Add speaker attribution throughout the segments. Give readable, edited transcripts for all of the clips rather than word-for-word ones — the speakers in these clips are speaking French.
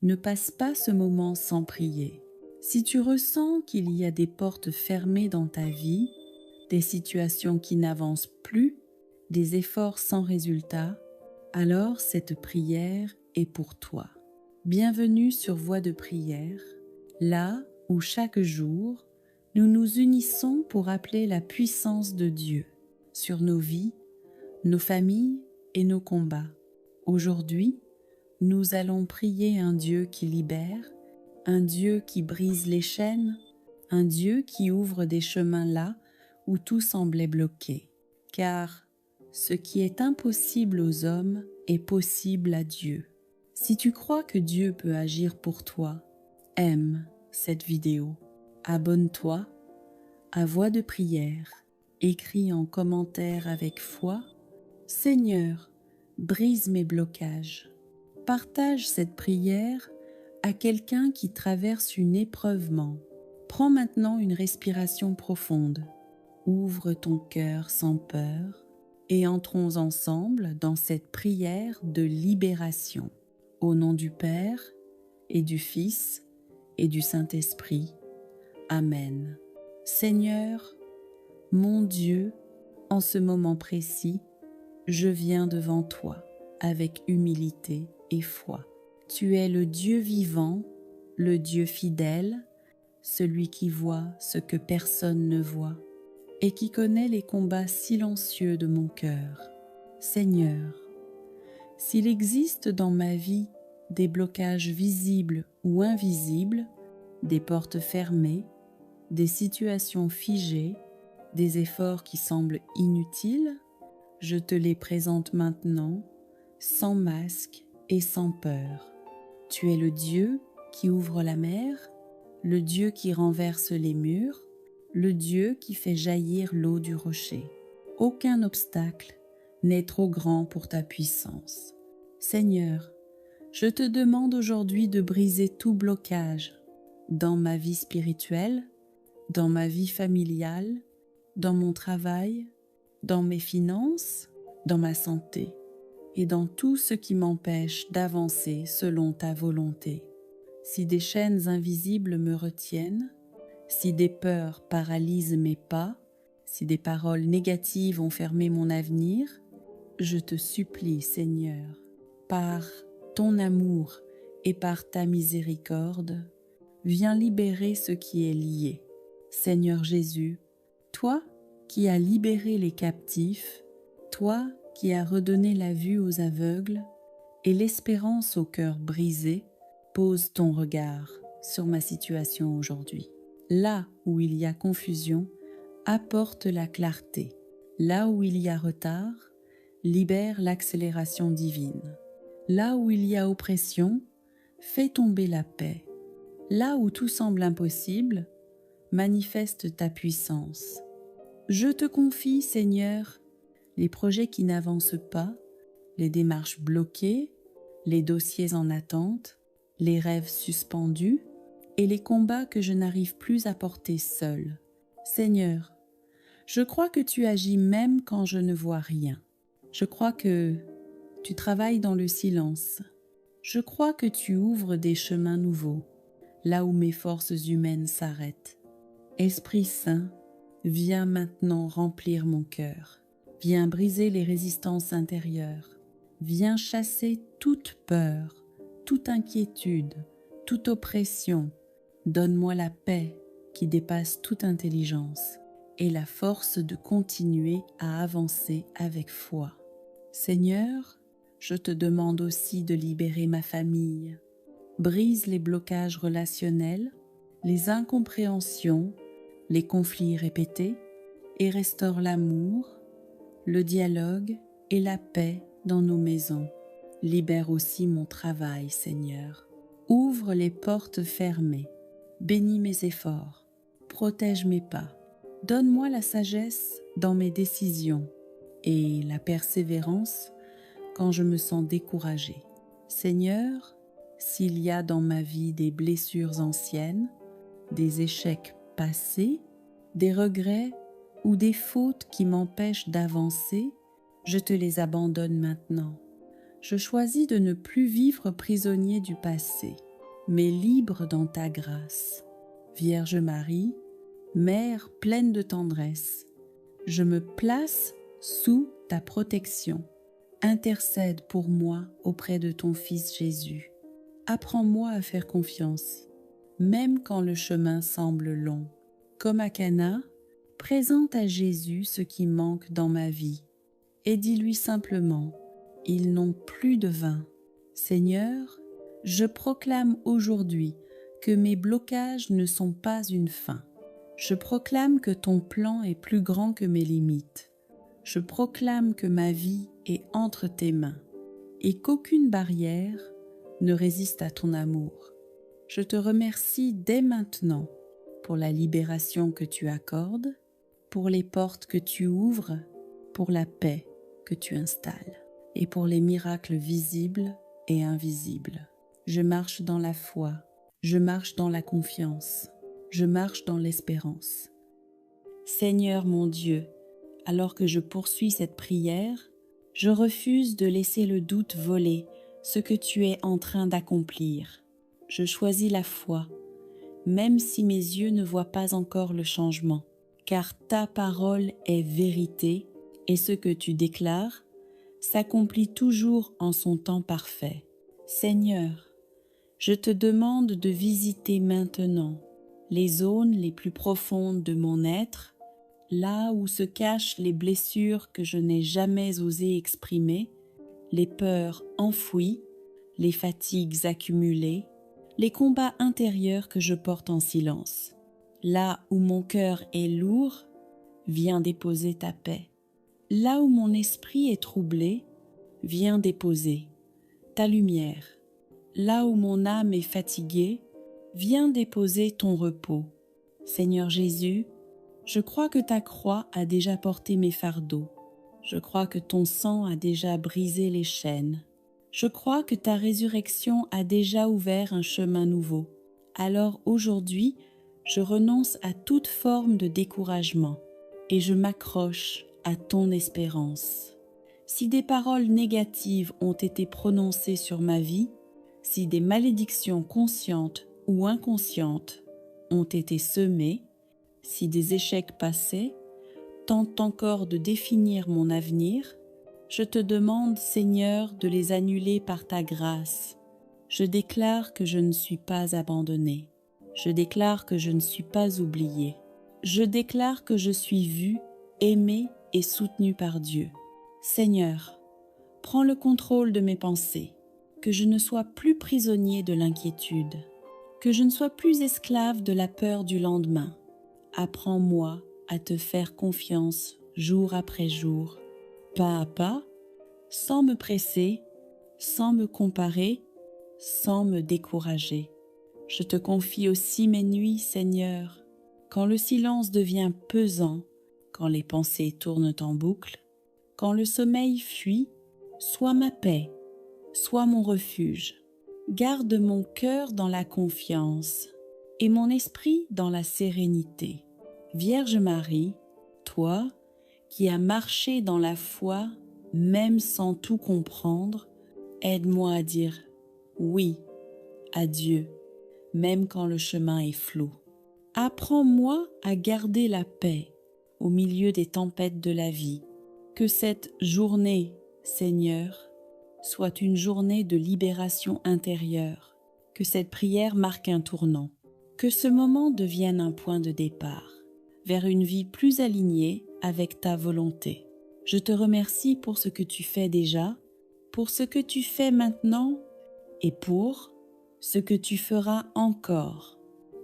Speaker 1: Ne passe pas ce moment sans prier. Si tu ressens qu'il y a des portes fermées dans ta vie, des situations qui n'avancent plus, des efforts sans résultat, alors cette prière est pour toi. Bienvenue sur Voix de prière, là où chaque jour, nous nous unissons pour appeler la puissance de Dieu sur nos vies, nos familles et nos combats. Aujourd'hui, nous allons prier un Dieu qui libère, un Dieu qui brise les chaînes, un Dieu qui ouvre des chemins là où tout semblait bloqué. Car ce qui est impossible aux hommes est possible à Dieu. Si tu crois que Dieu peut agir pour toi, aime cette vidéo, abonne-toi à Voix de prière, écris en commentaire avec foi « Seigneur, brise mes blocages ». Partage cette prière à quelqu'un qui traverse une épreuvement. Prends maintenant une respiration profonde. Ouvre ton cœur sans peur et entrons ensemble dans cette prière de libération. Au nom du Père et du Fils et du Saint-Esprit. Amen. Seigneur, mon Dieu, en ce moment précis, je viens devant toi avec humilité et foi. Tu es le Dieu vivant, le Dieu fidèle, celui qui voit ce que personne ne voit et qui connaît les combats silencieux de mon cœur. Seigneur, s'il existe dans ma vie des blocages visibles ou invisibles, des portes fermées, des situations figées, des efforts qui semblent inutiles, je te les présente maintenant, sans masque et sans peur. Tu es le Dieu qui ouvre la mer, le Dieu qui renverse les murs, le Dieu qui fait jaillir l'eau du rocher. Aucun obstacle n'est trop grand pour ta puissance. Seigneur, je te demande aujourd'hui de briser tout blocage dans ma vie spirituelle, dans ma vie familiale, dans mon travail, dans mes finances, dans ma santé et dans tout ce qui m'empêche d'avancer selon ta volonté. Si des chaînes invisibles me retiennent, si des peurs paralysent mes pas, si des paroles négatives ont fermé mon avenir, je te supplie, Seigneur, par ton amour et par ta miséricorde, viens libérer ce qui est lié. Seigneur Jésus, toi qui as libéré les captifs, toi qui as redonné la vue aux aveugles et l'espérance aux cœurs brisés, pose ton regard sur ma situation aujourd'hui. Là où il y a confusion, apporte la clarté. Là où il y a retard, libère l'accélération divine. Là où il y a oppression, fais tomber la paix. Là où tout semble impossible, manifeste ta puissance. Je te confie, Seigneur, les projets qui n'avancent pas, les démarches bloquées, les dossiers en attente, les rêves suspendus et les combats que je n'arrive plus à porter seul. Seigneur, je crois que tu agis même quand je ne vois rien. Je crois que tu travailles dans le silence. Je crois que tu ouvres des chemins nouveaux, là où mes forces humaines s'arrêtent. Esprit Saint, viens maintenant remplir mon cœur. Viens briser les résistances intérieures. Viens chasser toute peur, toute inquiétude, toute oppression. Donne-moi la paix qui dépasse toute intelligence et la force de continuer à avancer avec foi. Seigneur, je te demande aussi de libérer ma famille. Brise les blocages relationnels, les incompréhensions, les conflits répétés et restaure l'amour, le dialogue et la paix dans nos maisons. Libère aussi mon travail, Seigneur. Ouvre les portes fermées. Bénis mes efforts. Protège mes pas. Donne-moi la sagesse dans mes décisions et la persévérance quand je me sens découragée. Seigneur, s'il y a dans ma vie des blessures anciennes, des échecs passés, des regrets ou des fautes qui m'empêchent d'avancer, je te les abandonne maintenant. Je choisis de ne plus vivre prisonnier du passé. mais libre dans ta grâce. Vierge Marie, Mère pleine de tendresse, je me place sous ta protection. Intercède pour moi auprès de ton Fils Jésus. Apprends-moi à faire confiance, même quand le chemin semble long. Comme à Cana, présente à Jésus ce qui manque dans ma vie et dis-lui simplement, ils n'ont plus de vin. Seigneur, je proclame aujourd'hui que mes blocages ne sont pas une fin. Je proclame que ton plan est plus grand que mes limites. Je proclame que ma vie est entre tes mains et qu'aucune barrière ne résiste à ton amour. Je te remercie dès maintenant pour la libération que tu accordes, pour les portes que tu ouvres, pour la paix que tu installes et pour les miracles visibles et invisibles. Je marche dans la foi, je marche dans la confiance, je marche dans l'espérance. Seigneur mon Dieu, alors que je poursuis cette prière, je refuse de laisser le doute voler ce que tu es en train d'accomplir. Je choisis la foi, même si mes yeux ne voient pas encore le changement, car ta parole est vérité et ce que tu déclares s'accomplit toujours en son temps parfait. Seigneur, je te demande de visiter maintenant les zones les plus profondes de mon être, là où se cachent les blessures que je n'ai jamais osé exprimer, les peurs enfouies, les fatigues accumulées, les combats intérieurs que je porte en silence. Là où mon cœur est lourd, viens déposer ta paix. Là où mon esprit est troublé, viens déposer ta lumière. Là où mon âme est fatiguée, viens déposer ton repos. Seigneur Jésus, je crois que ta croix a déjà porté mes fardeaux. Je crois que ton sang a déjà brisé les chaînes. Je crois que ta résurrection a déjà ouvert un chemin nouveau. Alors aujourd'hui, je renonce à toute forme de découragement et je m'accroche à ton espérance. Si des paroles négatives ont été prononcées sur ma vie, si des malédictions conscientes ou inconscientes ont été semées, si des échecs passés tentent encore de définir mon avenir, je te demande, Seigneur, de les annuler par ta grâce. Je déclare que je ne suis pas abandonnée. Je déclare que je ne suis pas oubliée. Je déclare que je suis vue, aimée et soutenue par Dieu. Seigneur, prends le contrôle de mes pensées, que je ne sois plus prisonnier de l'inquiétude, que je ne sois plus esclave de la peur du lendemain. Apprends-moi à te faire confiance jour après jour, pas à pas, sans me presser, sans me comparer, sans me décourager. Je te confie aussi mes nuits, Seigneur, quand le silence devient pesant, quand les pensées tournent en boucle, quand le sommeil fuit, sois ma paix, sois mon refuge. Garde mon cœur dans la confiance et mon esprit dans la sérénité. Vierge Marie, toi qui as marché dans la foi même sans tout comprendre, aide-moi à dire oui à Dieu, même quand le chemin est flou. Apprends-moi à garder la paix au milieu des tempêtes de la vie. Que cette journée, Seigneur, soit une journée de libération intérieure, que cette prière marque un tournant, que ce moment devienne un point de départ vers une vie plus alignée avec ta volonté. Je te remercie pour ce que tu fais déjà, pour ce que tu fais maintenant et pour ce que tu feras encore.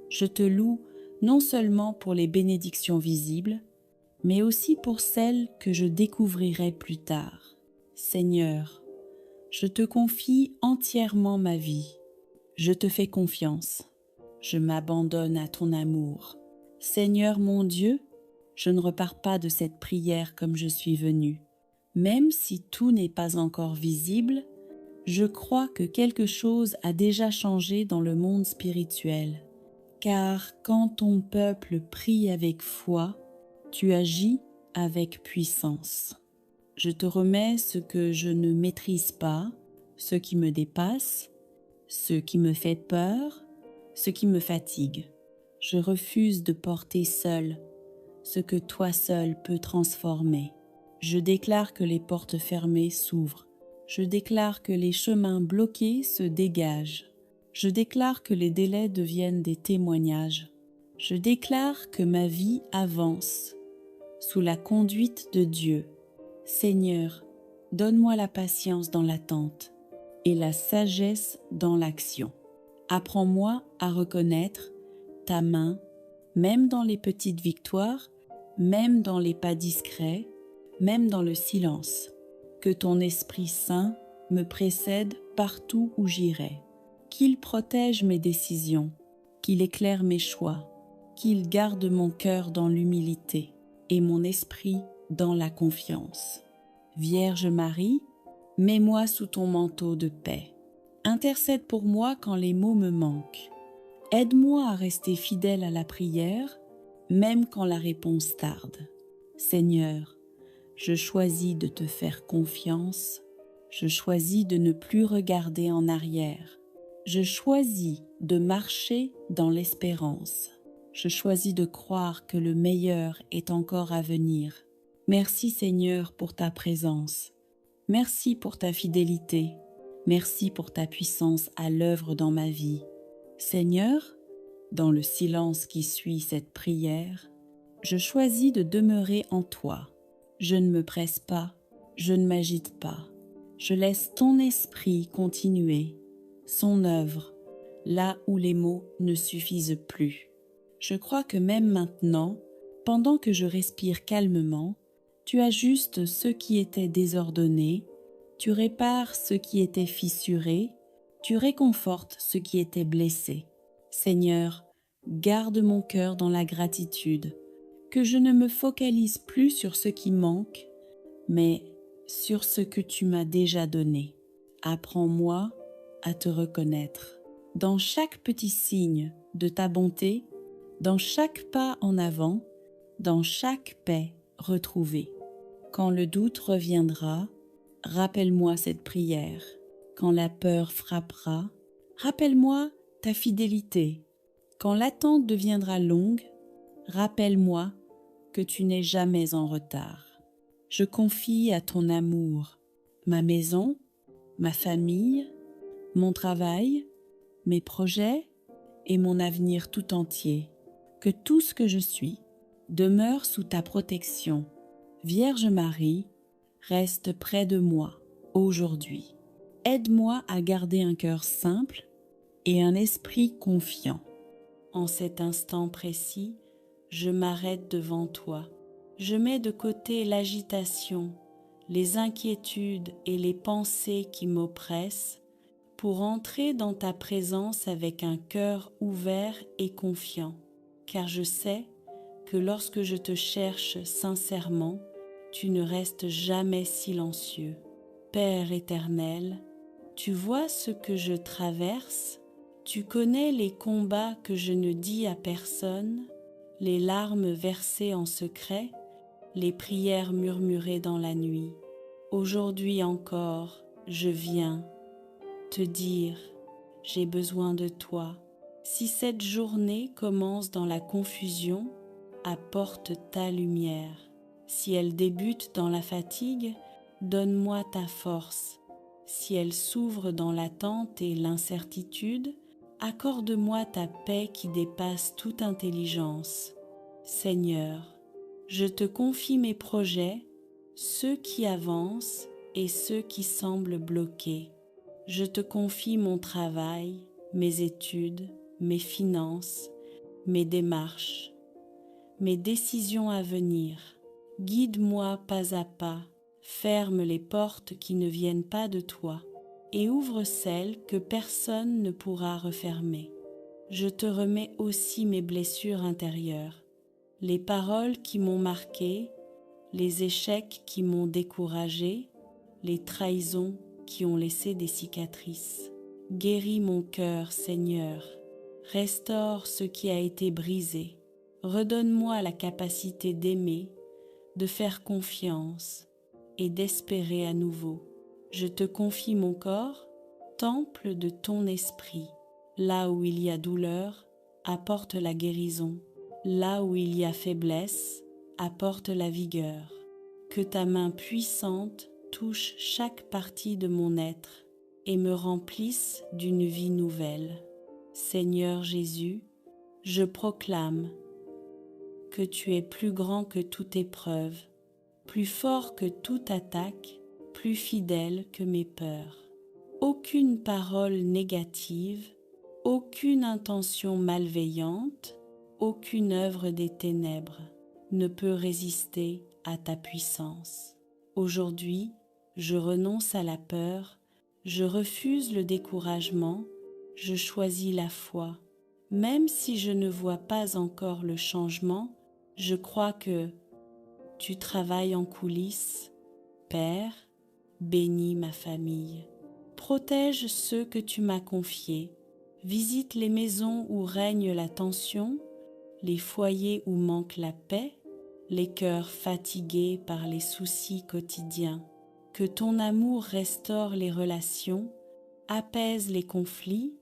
Speaker 1: Je te loue non seulement pour les bénédictions visibles, mais aussi pour celles que je découvrirai plus tard. Seigneur, je te confie entièrement ma vie. Je te fais confiance. Je m'abandonne à ton amour. Seigneur mon Dieu, je ne repars pas de cette prière comme je suis venue. Même si tout n'est pas encore visible, je crois que quelque chose a déjà changé dans le monde spirituel. Car quand ton peuple prie avec foi, tu agis avec puissance. Je te remets ce que je ne maîtrise pas, ce qui me dépasse, ce qui me fait peur, ce qui me fatigue. Je refuse de porter seul ce que toi seul peux transformer. Je déclare que les portes fermées s'ouvrent. Je déclare que les chemins bloqués se dégagent. Je déclare que les délais deviennent des témoignages. Je déclare que ma vie avance sous la conduite de Dieu. Seigneur, donne-moi la patience dans l'attente et la sagesse dans l'action. Apprends-moi à reconnaître ta main, même dans les petites victoires, même dans les pas discrets, même dans le silence. Que ton Esprit Saint me précède partout où j'irai. Qu'il protège mes décisions, qu'il éclaire mes choix, qu'il garde mon cœur dans l'humilité et mon esprit dans la confiance. Vierge Marie, mets-moi sous ton manteau de paix. Intercède pour moi quand les mots me manquent. Aide-moi à rester fidèle à la prière, même quand la réponse tarde. Seigneur, je choisis de te faire confiance. Je choisis de ne plus regarder en arrière. Je choisis de marcher dans l'espérance. Je choisis de croire que le meilleur est encore à venir. Merci Seigneur pour ta présence. Merci pour ta fidélité. Merci pour ta puissance à l'œuvre dans ma vie. Seigneur, dans le silence qui suit cette prière, je choisis de demeurer en toi. Je ne me presse pas, je ne m'agite pas. Je laisse ton esprit continuer son œuvre là où les mots ne suffisent plus. Je crois que même maintenant, pendant que je respire calmement, tu ajustes ce qui était désordonné, tu répares ce qui était fissuré, tu réconfortes ce qui était blessé. Seigneur, garde mon cœur dans la gratitude, que je ne me focalise plus sur ce qui manque, mais sur ce que tu m'as déjà donné. Apprends-moi à te reconnaître dans chaque petit signe de ta bonté, dans chaque pas en avant, dans chaque paix retrouvée. Quand le doute reviendra, rappelle-moi cette prière. Quand la peur frappera, rappelle-moi ta fidélité. Quand l'attente deviendra longue, rappelle-moi que tu n'es jamais en retard. Je confie à ton amour ma maison, ma famille, mon travail, mes projets et mon avenir tout entier. Que tout ce que je suis demeure sous ta protection. Vierge Marie, reste près de moi aujourd'hui. Aide-moi à garder un cœur simple et un esprit confiant. En cet instant précis, je m'arrête devant toi. Je mets de côté l'agitation, les inquiétudes et les pensées qui m'oppressent pour entrer dans ta présence avec un cœur ouvert et confiant, car je sais que lorsque je te cherche sincèrement, tu ne restes jamais silencieux. Père éternel, tu vois ce que je traverse, tu connais les combats que je ne dis à personne, les larmes versées en secret, les prières murmurées dans la nuit. Aujourd'hui encore, je viens te dire, j'ai besoin de toi. Si cette journée commence dans la confusion, apporte ta lumière. Si elle débute dans la fatigue, donne-moi ta force. Si elle s'ouvre dans l'attente et l'incertitude, accorde-moi ta paix qui dépasse toute intelligence. Seigneur, je te confie mes projets, ceux qui avancent et ceux qui semblent bloqués. Je te confie mon travail, mes études, mes finances, mes démarches, mes décisions à venir. Guide-moi pas à pas, ferme les portes qui ne viennent pas de toi et ouvre celles que personne ne pourra refermer. Je te remets aussi mes blessures intérieures, les paroles qui m'ont marqué, les échecs qui m'ont découragé, les trahisons qui ont laissé des cicatrices. Guéris mon cœur, Seigneur, restaure ce qui a été brisé. Redonne-moi la capacité d'aimer, de faire confiance et d'espérer à nouveau. Je te confie mon corps, temple de ton esprit. Là où il y a douleur, apporte la guérison. Là où il y a faiblesse, apporte la vigueur. Que ta main puissante touche chaque partie de mon être et me remplisse d'une vie nouvelle. Seigneur Jésus, je proclame que tu es plus grand que toute épreuve, plus fort que toute attaque, plus fidèle que mes peurs. Aucune parole négative, aucune intention malveillante, aucune œuvre des ténèbres ne peut résister à ta puissance. Aujourd'hui, je renonce à la peur, je refuse le découragement, je choisis la foi. Même si je ne vois pas encore le changement, je crois que tu travailles en coulisses. Père, bénis ma famille. Protège ceux que tu m'as confiés. Visite les maisons où règne la tension, les foyers où manque la paix, les cœurs fatigués par les soucis quotidiens. Que ton amour restaure les relations, apaise les conflits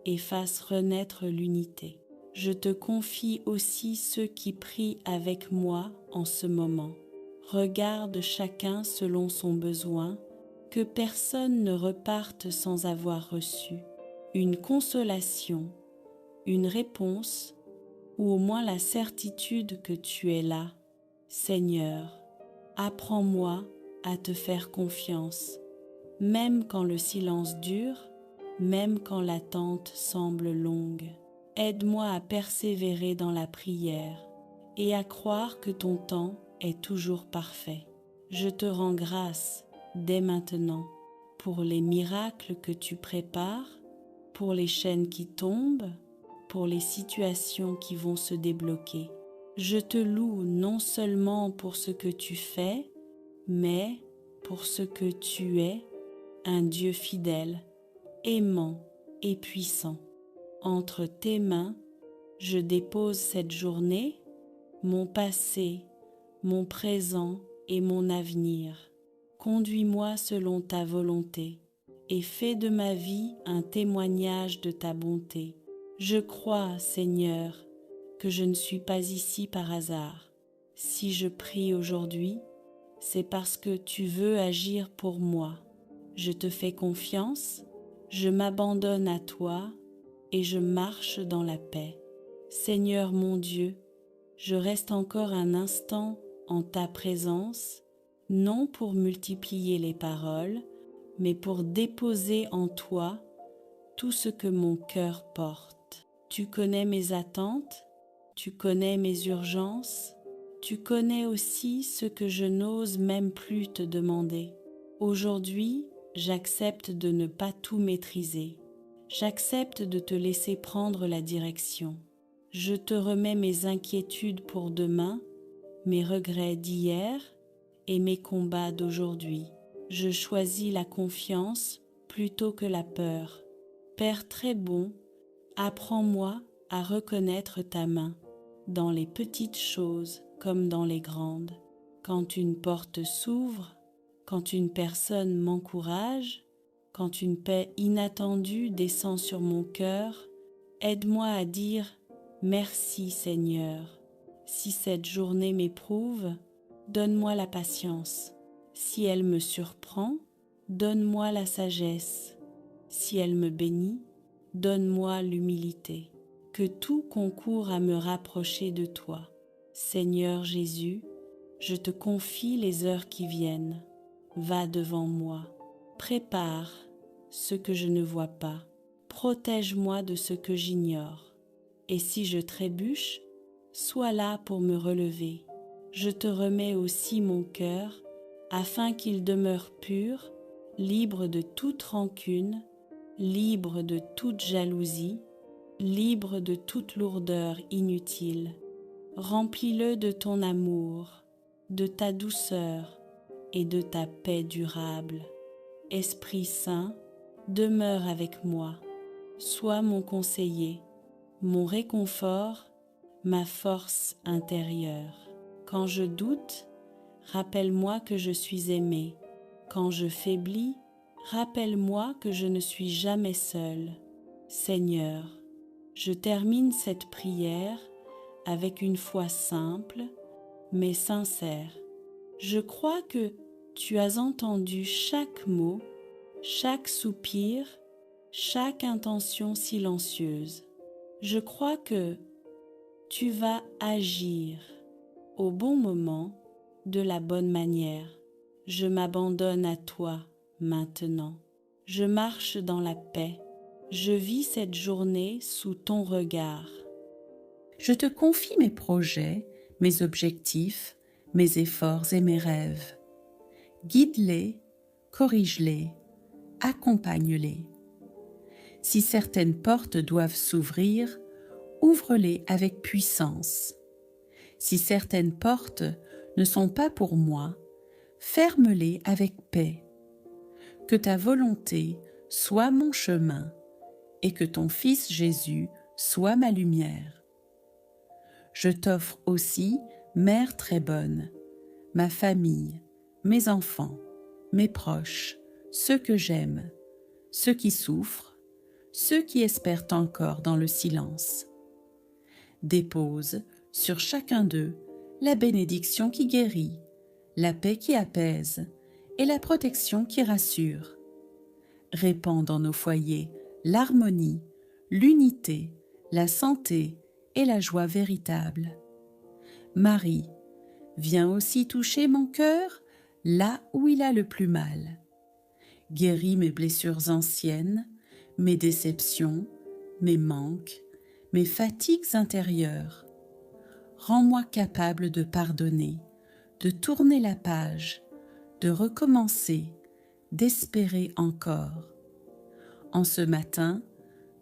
Speaker 1: et fasse renaître l'unité. Je te confie aussi ceux qui prient avec moi en ce moment. Regarde chacun selon son besoin, que personne ne reparte sans avoir reçu une consolation, une réponse ou au moins la certitude que tu es là. Seigneur, apprends-moi à te faire confiance, même quand le silence dure, même quand l'attente semble longue. Aide-moi à persévérer dans la prière et à croire que ton temps est toujours parfait. Je te rends grâce dès maintenant pour les miracles que tu prépares, pour les chaînes qui tombent, pour les situations qui vont se débloquer. Je te loue non seulement pour ce que tu fais, mais pour ce que tu es, un Dieu fidèle, aimant et puissant. Entre tes mains, je dépose cette journée, mon passé, mon présent et mon avenir. Conduis-moi selon ta volonté et fais de ma vie un témoignage de ta bonté. Je crois, Seigneur, que je ne suis pas ici par hasard. Si je prie aujourd'hui, c'est parce que tu veux agir pour moi. Je te fais confiance, je m'abandonne à toi et je marche dans la paix. Seigneur mon Dieu, je reste encore un instant en ta présence, non pour multiplier les paroles, mais pour déposer en toi tout ce que mon cœur porte. Tu connais mes attentes, tu connais mes urgences, tu connais aussi ce que je n'ose même plus te demander. Aujourd'hui, j'accepte de ne pas tout maîtriser. J'accepte de te laisser prendre la direction. Je te remets mes inquiétudes pour demain, mes regrets d'hier et mes combats d'aujourd'hui. Je choisis la confiance plutôt que la peur. Père très bon, apprends-moi à reconnaître ta main, dans les petites choses comme dans les grandes. Quand une porte s'ouvre, quand une personne m'encourage, quand une paix inattendue descend sur mon cœur, aide-moi à dire « Merci Seigneur ». Si cette journée m'éprouve, donne-moi la patience. Si elle me surprend, donne-moi la sagesse. Si elle me bénit, donne-moi l'humilité. Que tout concourt à me rapprocher de toi. Seigneur Jésus, je te confie les heures qui viennent. Va devant moi. Prépare ce que je ne vois pas. Protège-moi de ce que j'ignore. Et si je trébuche, sois là pour me relever. Je te remets aussi mon cœur, afin qu'il demeure pur, libre de toute rancune, libre de toute jalousie, libre de toute lourdeur inutile. Remplis-le de ton amour, de ta douceur et de ta paix durable. Esprit Saint, demeure avec moi. Sois mon conseiller, mon réconfort, ma force intérieure. Quand je doute, rappelle-moi que je suis aimé. Quand je faiblis, Rappelle-moi que je ne suis jamais seule. Seigneur, je termine cette prière avec une foi simple mais sincère. Je crois que tu as entendu chaque mot, chaque soupir, chaque intention silencieuse. Je crois que tu vas agir au bon moment, de la bonne manière. Je m'abandonne à toi maintenant. Je marche dans la paix. Je vis cette journée sous ton regard. Je te confie mes projets, mes objectifs, mes efforts et mes rêves. Guide-les, corrige-les, accompagne-les. Si certaines portes doivent s'ouvrir, ouvre-les avec puissance. Si certaines portes ne sont pas pour moi, ferme-les avec paix. Que ta volonté soit mon chemin et que ton Fils Jésus soit ma lumière. Je t'offre aussi, Mère très bonne, ma famille, mes enfants, mes proches, ceux que j'aime, ceux qui souffrent, ceux qui espèrent encore dans le silence. Dépose sur chacun d'eux la bénédiction qui guérit, la paix qui apaise et la protection qui rassure. Répands dans nos foyers l'harmonie, l'unité, la santé et la joie véritable. Marie, viens aussi toucher mon cœur là où il a le plus mal. Guéris mes blessures anciennes, mes déceptions, mes manques, mes fatigues intérieures. Rends-moi capable de pardonner, de tourner la page, de recommencer, d'espérer encore. En ce matin,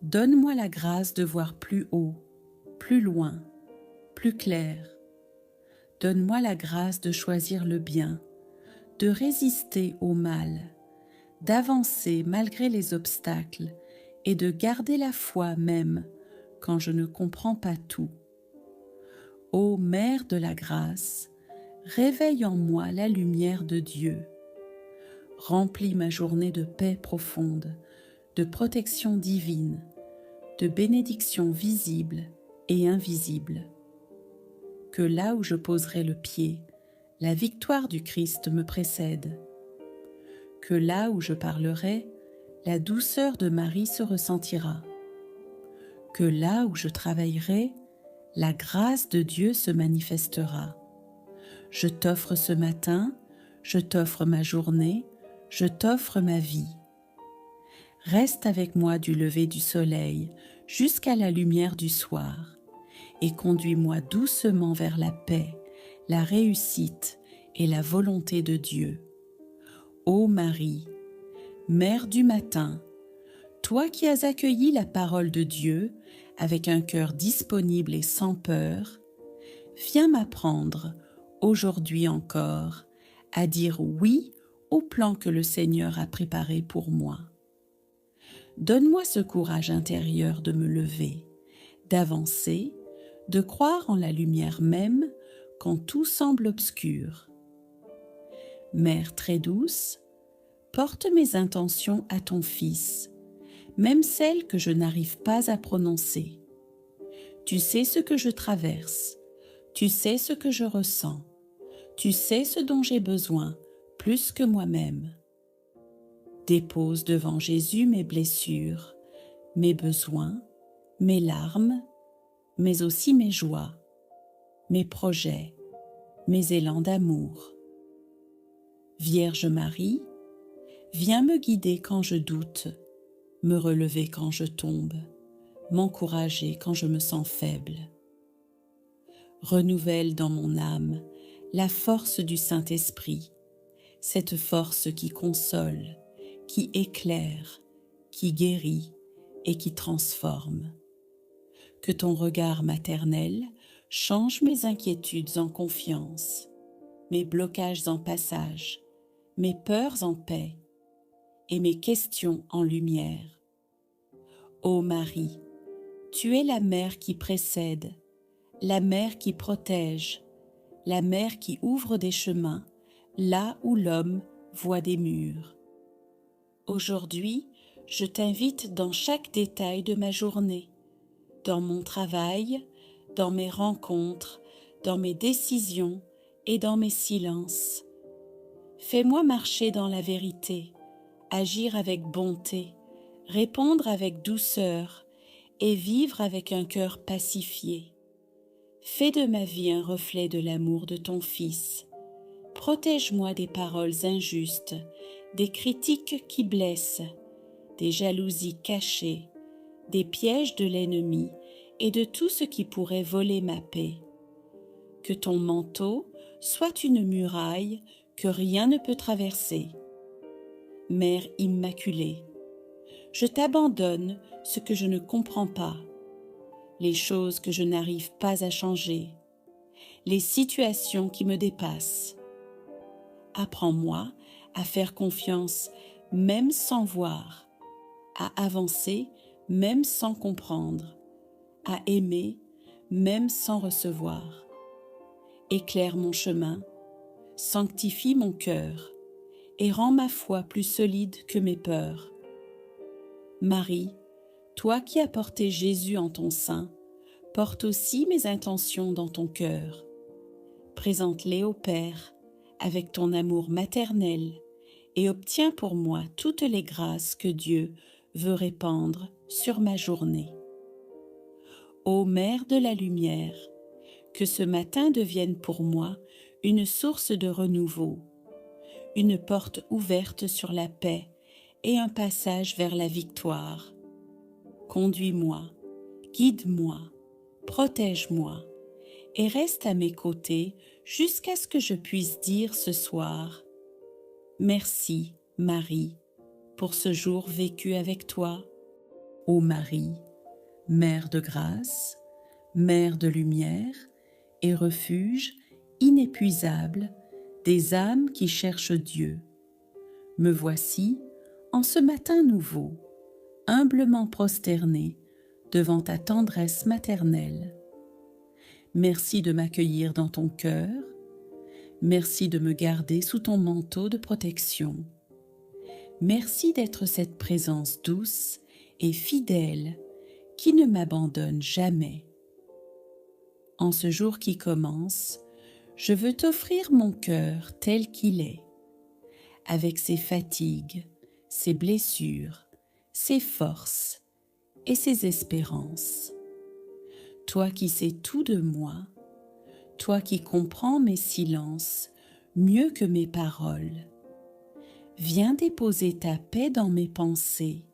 Speaker 1: donne-moi la grâce de voir plus haut, plus loin, plus clair. Donne-moi la grâce de choisir le bien, de résister au mal, d'avancer malgré les obstacles et de garder la foi même quand je ne comprends pas tout. Ô Mère de la grâce, réveille en moi la lumière de Dieu. Remplis ma journée de paix profonde, de protection divine, de bénédictions visibles et invisibles. Que là où je poserai le pied, la victoire du Christ me précède. Que là où je parlerai, la douceur de Marie se ressentira. Que là où je travaillerai, la grâce de Dieu se manifestera. Je t'offre ce matin, je t'offre ma journée, je t'offre ma vie. Reste avec moi du lever du soleil jusqu'à la lumière du soir et conduis-moi doucement vers la paix, la réussite et la volonté de Dieu. Ô Marie, Mère du matin, toi qui as accueilli la parole de Dieu avec un cœur disponible et sans peur, viens m'apprendre, aujourd'hui encore, à dire oui au plan que le Seigneur a préparé pour moi. Donne-moi ce courage intérieur de me lever, d'avancer, de croire en la lumière même quand tout semble obscur. Mère très douce, porte mes intentions à ton Fils, même celles que je n'arrive pas à prononcer. Tu sais ce que je traverse, tu sais ce que je ressens, tu sais ce dont j'ai besoin plus que moi-même. Dépose devant Jésus mes blessures, mes besoins, mes larmes, mais aussi mes joies, mes projets, mes élans d'amour. Vierge Marie, viens me guider quand je doute, me relever quand je tombe, m'encourager quand je me sens faible. Renouvelle dans mon âme la force du Saint-Esprit, cette force qui console, qui éclaire, qui guérit et qui transforme. Que ton regard maternel change mes inquiétudes en confiance, mes blocages en passage, mes peurs en paix et mes questions en lumière. Ô Marie, tu es la mère qui précède, la mère qui protège, la mère qui ouvre des chemins là où l'homme voit des murs. Aujourd'hui, je t'invite dans chaque détail de ma journée, dans mon travail, dans mes rencontres, dans mes décisions et dans mes silences. Fais-moi marcher dans la vérité, agir avec bonté, répondre avec douceur et vivre avec un cœur pacifié. Fais de ma vie un reflet de l'amour de ton Fils. Protège-moi des paroles injustes, des critiques qui blessent, des jalousies cachées, des pièges de l'ennemi et de tout ce qui pourrait voler ma paix. Que ton manteau soit une muraille que rien ne peut traverser. Mère immaculée, je t'abandonne ce que je ne comprends pas, les choses que je n'arrive pas à changer, les situations qui me dépassent. Apprends-moi à faire confiance même sans voir, à avancer même sans comprendre, à aimer même sans recevoir. Éclaire mon chemin, sanctifie mon cœur et rends ma foi plus solide que mes peurs. Marie, toi qui as porté Jésus en ton sein, porte aussi mes intentions dans ton cœur. Présente-les au Père avec ton amour maternel et obtiens pour moi toutes les grâces que Dieu veut répandre sur ma journée. Ô Mère de la lumière, que ce matin devienne pour moi une source de renouveau, une porte ouverte sur la paix et un passage vers la victoire. Conduis-moi, guide-moi, protège-moi et reste à mes côtés jusqu'à ce que je puisse dire ce soir: merci, Marie, pour ce jour vécu avec toi. Ô Marie, Mère de grâce, Mère de lumière et refuge inépuisable des âmes qui cherchent Dieu, me voici, en ce matin nouveau, humblement prosternée devant ta tendresse maternelle. Merci de m'accueillir dans ton cœur, merci de me garder sous ton manteau de protection. Merci d'être cette présence douce et fidèle qui ne m'abandonne jamais. En ce jour qui commence, je veux t'offrir mon cœur tel qu'il est, avec ses fatigues, ses blessures, ses forces et ses espérances. Toi qui sais tout de moi, toi qui comprends mes silences mieux que mes paroles, viens déposer ta paix dans mes pensées,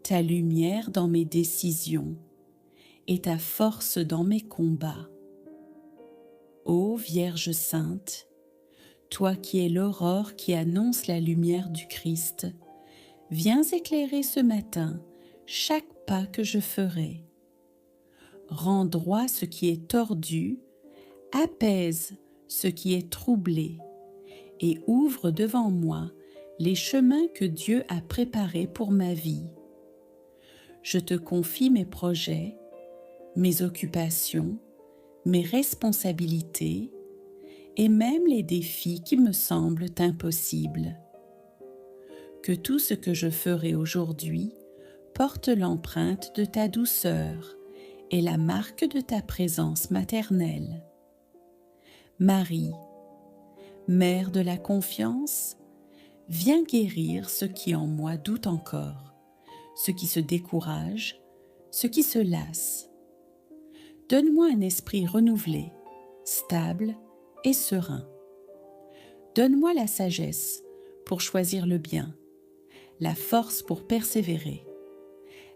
Speaker 1: ta lumière dans mes décisions et ta force dans mes combats. Ô Vierge Sainte, toi qui es l'aurore qui annonce la lumière du Christ, viens éclairer ce matin chaque pas que je ferai. Rends droit ce qui est tordu, apaise ce qui est troublé et ouvre devant moi les chemins que Dieu a préparés pour ma vie. Je te confie mes projets, mes occupations, mes responsabilités et même les défis qui me semblent impossibles. Que tout ce que je ferai aujourd'hui porte l'empreinte de ta douceur et la marque de ta présence maternelle. Marie, Mère de la confiance, viens guérir ce qui en moi doute encore, ce qui se décourage, ce qui se lasse. Donne-moi un esprit renouvelé, stable et serein. Donne-moi la sagesse pour choisir le bien, la force pour persévérer,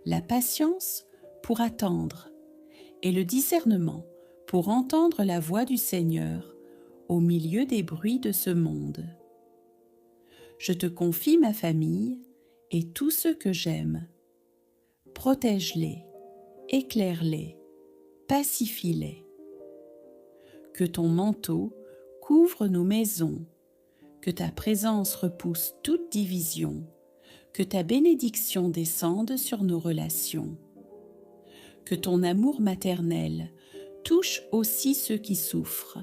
Speaker 1: la patience pour attendre et le discernement pour entendre la voix du Seigneur au milieu des bruits de ce monde. Je te confie ma famille et tous ceux que j'aime. Protège-les, éclaire-les, pacifie-les. Que ton manteau couvre nos maisons, que ta présence repousse toute division, que ta bénédiction descende sur nos relations. Que ton amour maternel touche aussi ceux qui souffrent,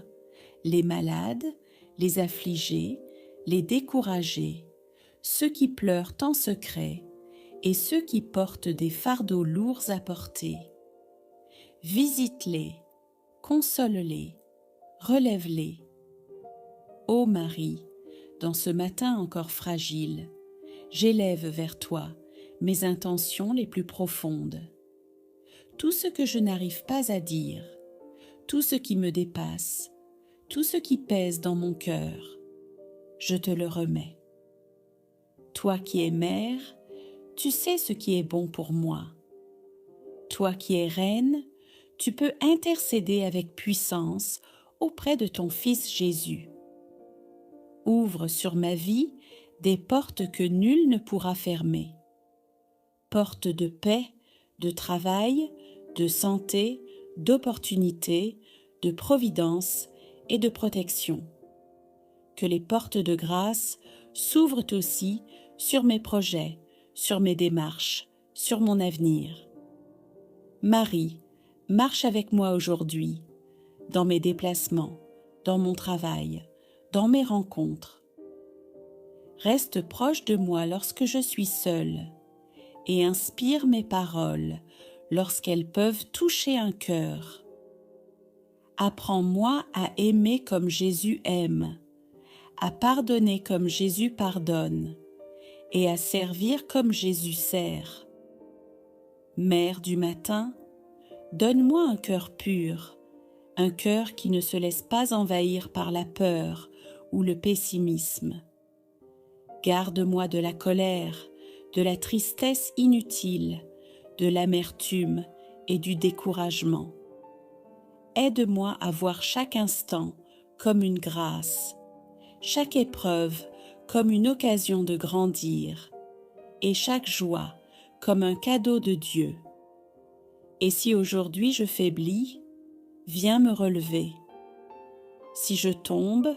Speaker 1: les malades, les affligés, les découragés, ceux qui pleurent en secret et ceux qui portent des fardeaux lourds à porter. Visite-les, console-les, relève-les. Ô Marie, dans ce matin encore fragile, j'élève vers toi mes intentions les plus profondes. Tout ce que je n'arrive pas à dire, tout ce qui me dépasse, tout ce qui pèse dans mon cœur, je te le remets. Toi qui es mère, tu sais ce qui est bon pour moi. Toi qui es reine, tu peux intercéder avec puissance auprès de ton Fils Jésus. Ouvre sur ma vie des portes que nul ne pourra fermer. Portes de paix, de travail, de santé, d'opportunité, de providence et de protection. Que les portes de grâce s'ouvrent aussi sur mes projets, sur mes démarches, sur mon avenir. Marie, marche avec moi aujourd'hui, dans mes déplacements, dans mon travail, dans mes rencontres. Reste proche de moi lorsque je suis seule et inspire mes paroles lorsqu'elles peuvent toucher un cœur. Apprends-moi à aimer comme Jésus aime, à pardonner comme Jésus pardonne et à servir comme Jésus sert. Mère du matin, donne-moi un cœur pur, un cœur qui ne se laisse pas envahir par la peur ou le pessimisme. Garde-moi de la colère, de la tristesse inutile, de l'amertume et du découragement. Aide-moi à voir chaque instant comme une grâce, chaque épreuve comme une occasion de grandir, et chaque joie comme un cadeau de Dieu. Et si aujourd'hui je faiblis, viens me relever. Si je tombe,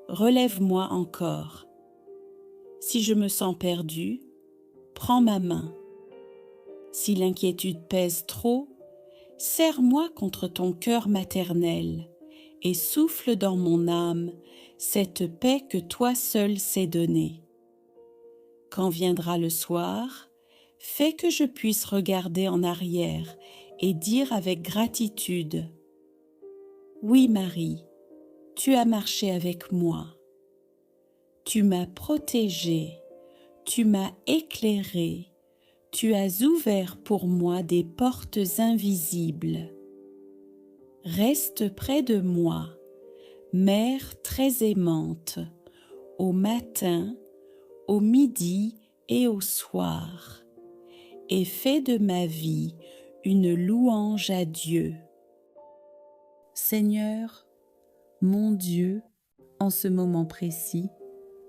Speaker 1: relève-moi encore. Si je me sens perdu, prends ma main. Si l'inquiétude pèse trop, serre-moi contre ton cœur maternel et souffle dans mon âme cette paix que toi seul sais donner. Quand viendra le soir, fais que je puisse regarder en arrière et dire avec gratitude : oui Marie, tu as marché avec moi. Tu m'as protégée, tu m'as éclairée, tu as ouvert pour moi des portes invisibles. Reste près de moi, Mère très aimante, au matin, au midi et au soir, et fais de ma vie une louange à Dieu. Seigneur, mon Dieu, en ce moment précis,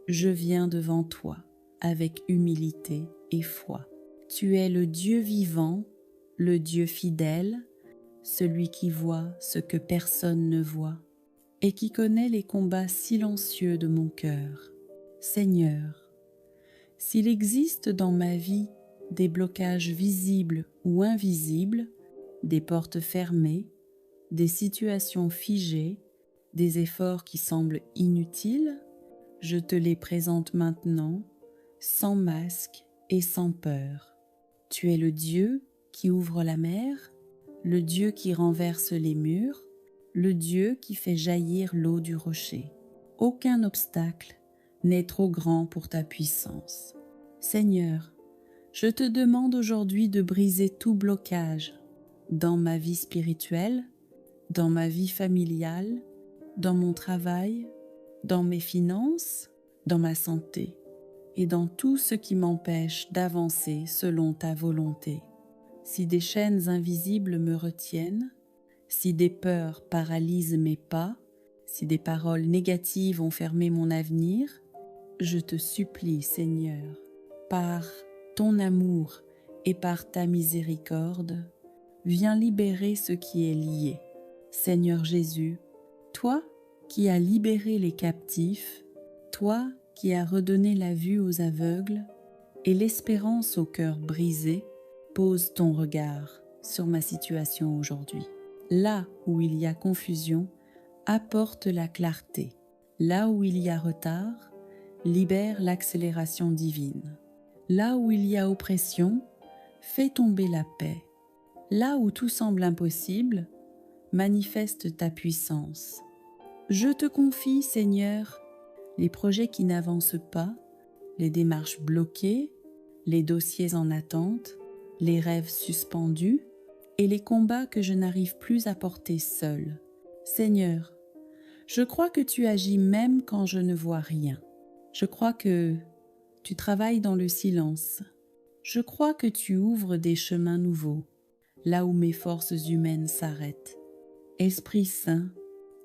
Speaker 1: je viens devant toi avec humilité et foi. Tu es le Dieu vivant, le Dieu fidèle, celui qui voit ce que personne ne voit et qui connaît les combats silencieux de mon cœur. Seigneur, s'il existe dans ma vie des blocages visibles ou invisibles, des portes fermées, des situations figées, des efforts qui semblent inutiles, je te les présente maintenant, sans masque et sans peur. Tu es le Dieu qui ouvre la mer, le Dieu qui renverse les murs, le Dieu qui fait jaillir l'eau du rocher. Aucun obstacle n'est trop grand pour ta puissance. Seigneur, je te demande aujourd'hui de briser tout blocage dans ma vie spirituelle, dans ma vie familiale, dans mon travail, dans mes finances, dans ma santé et dans tout ce qui m'empêche d'avancer selon ta volonté. Si des chaînes invisibles me retiennent, si des peurs paralysent mes pas, si des paroles négatives ont fermé mon avenir, je te supplie, Seigneur, par ton amour et par ta miséricorde, viens libérer ce qui est lié. Seigneur Jésus, toi qui as libéré les captifs, toi qui as redonné la vue aux aveugles et l'espérance au cœur brisé, pose ton regard sur ma situation aujourd'hui. Là où il y a confusion, apporte la clarté. Là où il y a retard, libère l'accélération divine. Là où il y a oppression, fais tomber la paix. Là où tout semble impossible, manifeste ta puissance. Je te confie, Seigneur, les projets qui n'avancent pas, les démarches bloquées, les dossiers en attente, les rêves suspendus et les combats que je n'arrive plus à porter seul. Seigneur, je crois que tu agis même quand je ne vois rien. Je crois que tu travailles dans le silence. Je crois que tu ouvres des chemins nouveaux, là où mes forces humaines s'arrêtent. Esprit Saint,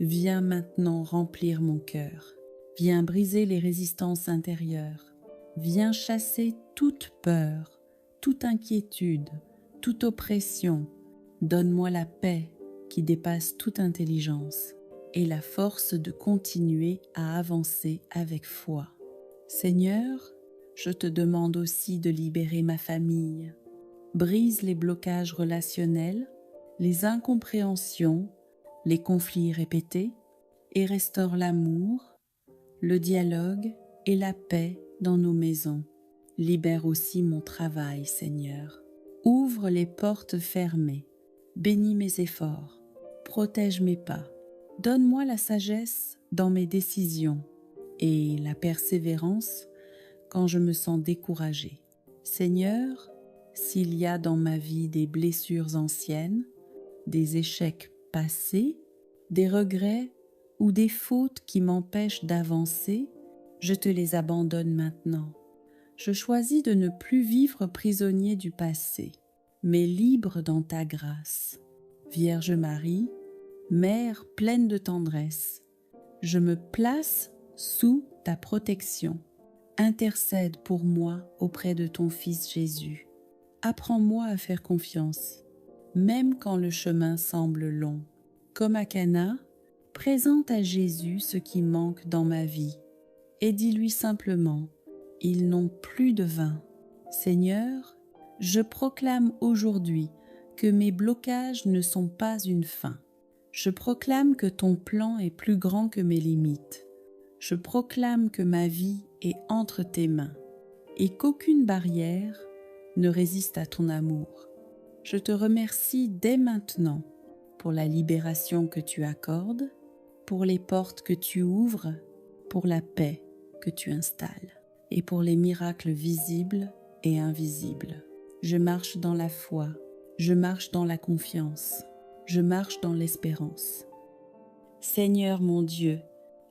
Speaker 1: viens maintenant remplir mon cœur. Viens briser les résistances intérieures. Viens chasser toute peur, toute inquiétude, toute oppression. Donne-moi la paix qui dépasse toute intelligence et la force de continuer à avancer avec foi. Seigneur, je te demande aussi de libérer ma famille. Brise les blocages relationnels, les incompréhensions, les conflits répétés et restaure l'amour, le dialogue et la paix dans nos maisons. Libère aussi mon travail, Seigneur. Ouvre les portes fermées. Bénis mes efforts. Protège mes pas. Donne-moi la sagesse dans mes décisions et la persévérance quand je me sens découragée. Seigneur, s'il y a dans ma vie des blessures anciennes, des échecs passés, des regrets ou des fautes qui m'empêchent d'avancer, je te les abandonne maintenant. Je choisis de ne plus vivre prisonnier du passé, mais libre dans ta grâce. Vierge Marie, Mère pleine de tendresse, je me place sous ta protection. Intercède pour moi auprès de ton Fils Jésus. Apprends-moi à faire confiance, même quand le chemin semble long. Comme à Cana, présente à Jésus ce qui manque dans ma vie et dis-lui simplement, ils n'ont plus de vin. Seigneur, je proclame aujourd'hui que mes blocages ne sont pas une fin. Je proclame que ton plan est plus grand que mes limites. Je proclame que ma vie est entre tes mains et qu'aucune barrière ne résiste à ton amour. Je te remercie dès maintenant pour la libération que tu accordes, pour les portes que tu ouvres, pour la paix que tu installes et pour les miracles visibles et invisibles. Je marche dans la foi, je marche dans la confiance, je marche dans l'espérance. Seigneur mon Dieu,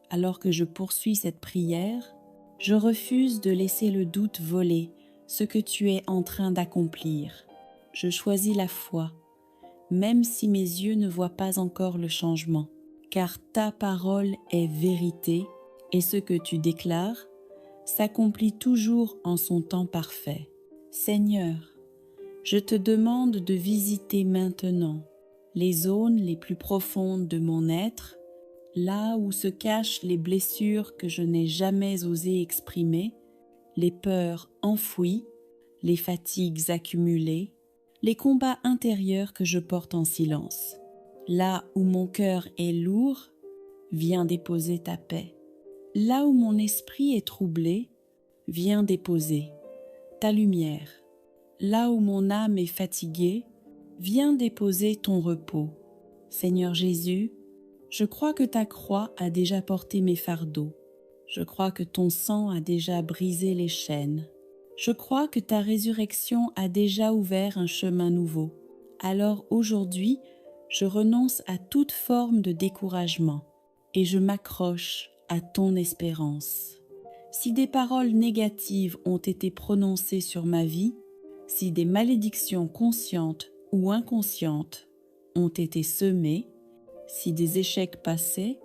Speaker 1: alors que je poursuis cette prière, je refuse de laisser le doute voler ce que tu es en train d'accomplir. Je choisis la foi, même si mes yeux ne voient pas encore le changement, car ta parole est vérité et ce que tu déclares s'accomplit toujours en son temps parfait. Seigneur, je te demande de visiter maintenant les zones les plus profondes de mon être, là où se cachent les blessures que je n'ai jamais osé exprimer, les peurs enfouies, les fatigues accumulées, les combats intérieurs que je porte en silence. Là où mon cœur est lourd, viens déposer ta paix. Là où mon esprit est troublé, viens déposer ta lumière. Là où mon âme est fatiguée, viens déposer ton repos. Seigneur Jésus, je crois que ta croix a déjà porté mes fardeaux. Je crois que ton sang a déjà brisé les chaînes. Je crois que ta résurrection a déjà ouvert un chemin nouveau. Alors aujourd'hui, je renonce à toute forme de découragement et je m'accroche à ton espérance. Si des paroles négatives ont été prononcées sur ma vie, si des malédictions conscientes ou inconscientes ont été semées, si des échecs passés